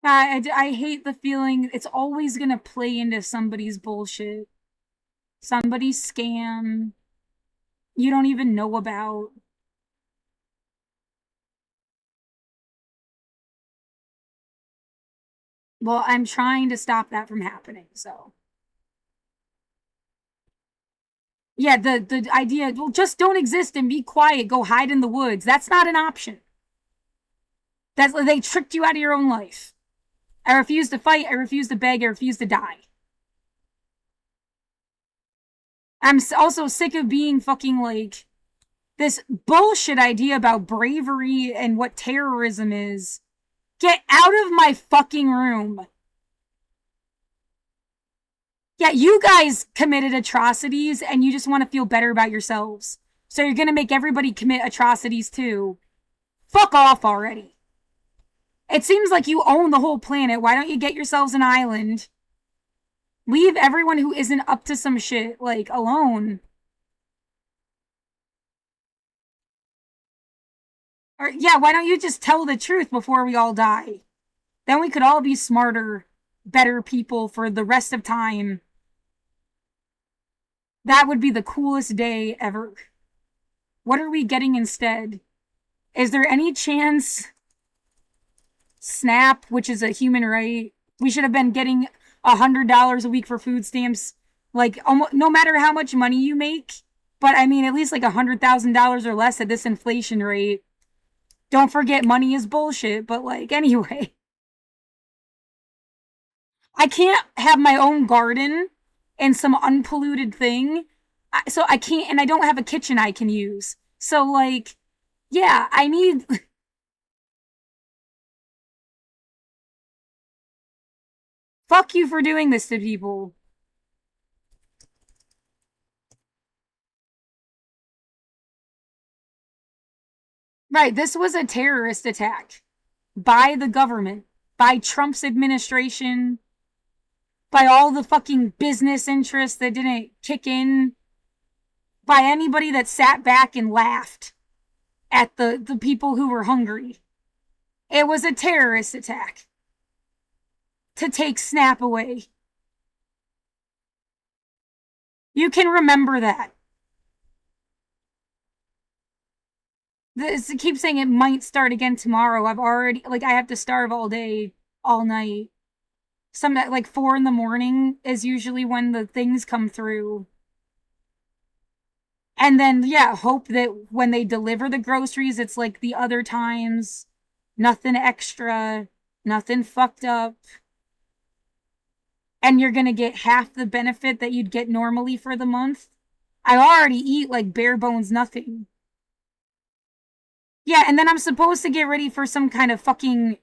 I hate the feeling it's always gonna play into somebody's bullshit. Somebody's scam you don't even know about. Well, I'm trying to stop that from happening, so. Yeah, the idea, well, just don't exist and be quiet, go hide in the woods. That's not an option. They tricked you out of your own life. I refuse to fight, I refuse to beg, I refuse to die. I'm also sick of being fucking like this bullshit idea about bravery and what terrorism is. Get out of my fucking room. Yeah, you guys committed atrocities and you just want to feel better about yourselves. So you're gonna make everybody commit atrocities too. Fuck off already. It seems like you own the whole planet. Why don't you get yourselves an island? Leave everyone who isn't up to some shit, like, alone. Or, yeah, why don't you just tell the truth before we all die? Then we could all be smarter, better people for the rest of time. That would be the coolest day ever. What are we getting instead? Is there any chance SNAP, which is a human right, we should have been getting $100 a week for food stamps, like almost, no matter how much money you make, but I mean at least like $100,000 or less at this inflation rate. Don't forget money is bullshit, but like anyway. I can't have my own garden and some unpolluted thing. So I can't, and I don't have a kitchen I can use. So like, yeah, I need... Fuck you for doing this to people. Right, this was a terrorist attack by the government, by Trump's administration, by all the fucking business interests that didn't kick in, by anybody that sat back and laughed at the people who were hungry. It was a terrorist attack to take SNAP away. You can remember that. It keeps saying it might start again tomorrow. I've already, like, I have to starve all day, all night. Like 4 a.m. is usually when the things come through. And then, yeah, hope that when they deliver the groceries, it's like the other times. Nothing extra, nothing fucked up. And you're gonna get half the benefit that you'd get normally for the month. I already eat like bare bones nothing. Yeah, and then I'm supposed to get ready for some kind of fucking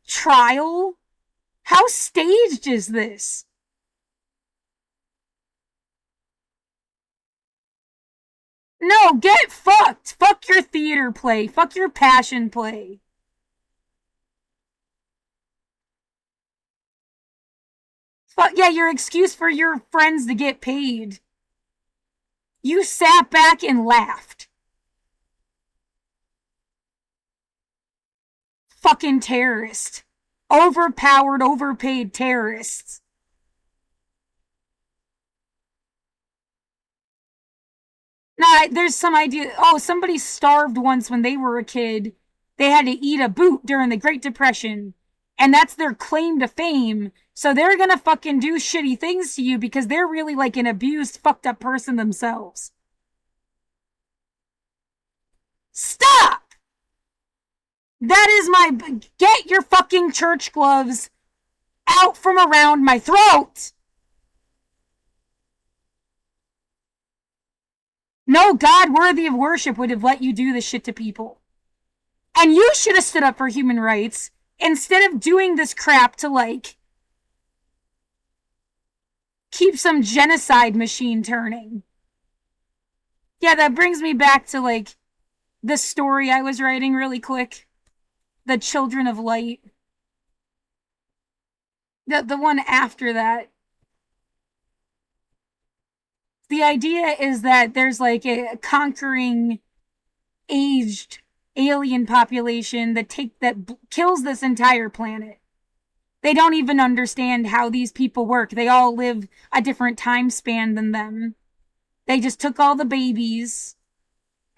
trial? How staged is this? No, get fucked. Fuck your theater play. Fuck your passion play. Fuck, yeah, your excuse for your friends to get paid. You sat back and laughed. Fucking terrorist. Overpowered, overpaid terrorists. Nah, there's some idea. Oh, somebody starved once when they were a kid. They had to eat a boot during the Great Depression. And that's their claim to fame. So they're gonna fucking do shitty things to you because they're really like an abused, fucked up person themselves. Stop! That is my... Get your fucking church gloves out from around my throat! No God worthy of worship would have let you do this shit to people. And you should have stood up for human rights instead of doing this crap to, like, keep some genocide machine turning. Yeah, that brings me back to, like, the story I was writing really quick. The Children of Light. The one after that. The idea is that there's like a conquering aged alien population that kills this entire planet. They don't even understand how these people work. They all live a different time span than them. They just took all the babies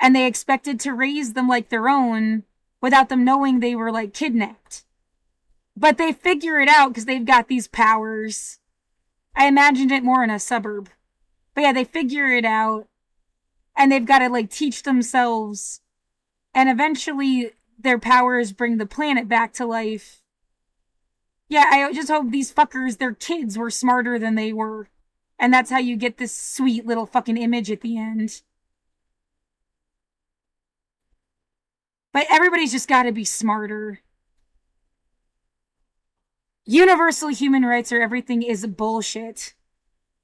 and they expected to raise them like their own without them knowing they were like kidnapped. But they figure it out because they've got these powers. I imagined it more in a suburb. But yeah, they figure it out, and they've got to, like, teach themselves, and eventually their powers bring the planet back to life. Yeah, I just hope these fuckers, their kids, were smarter than they were, and that's how you get this sweet little fucking image at the end. But everybody's just got to be smarter. Universal human rights or everything is bullshit.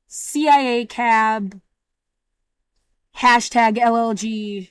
ciacab, hashtag LLG.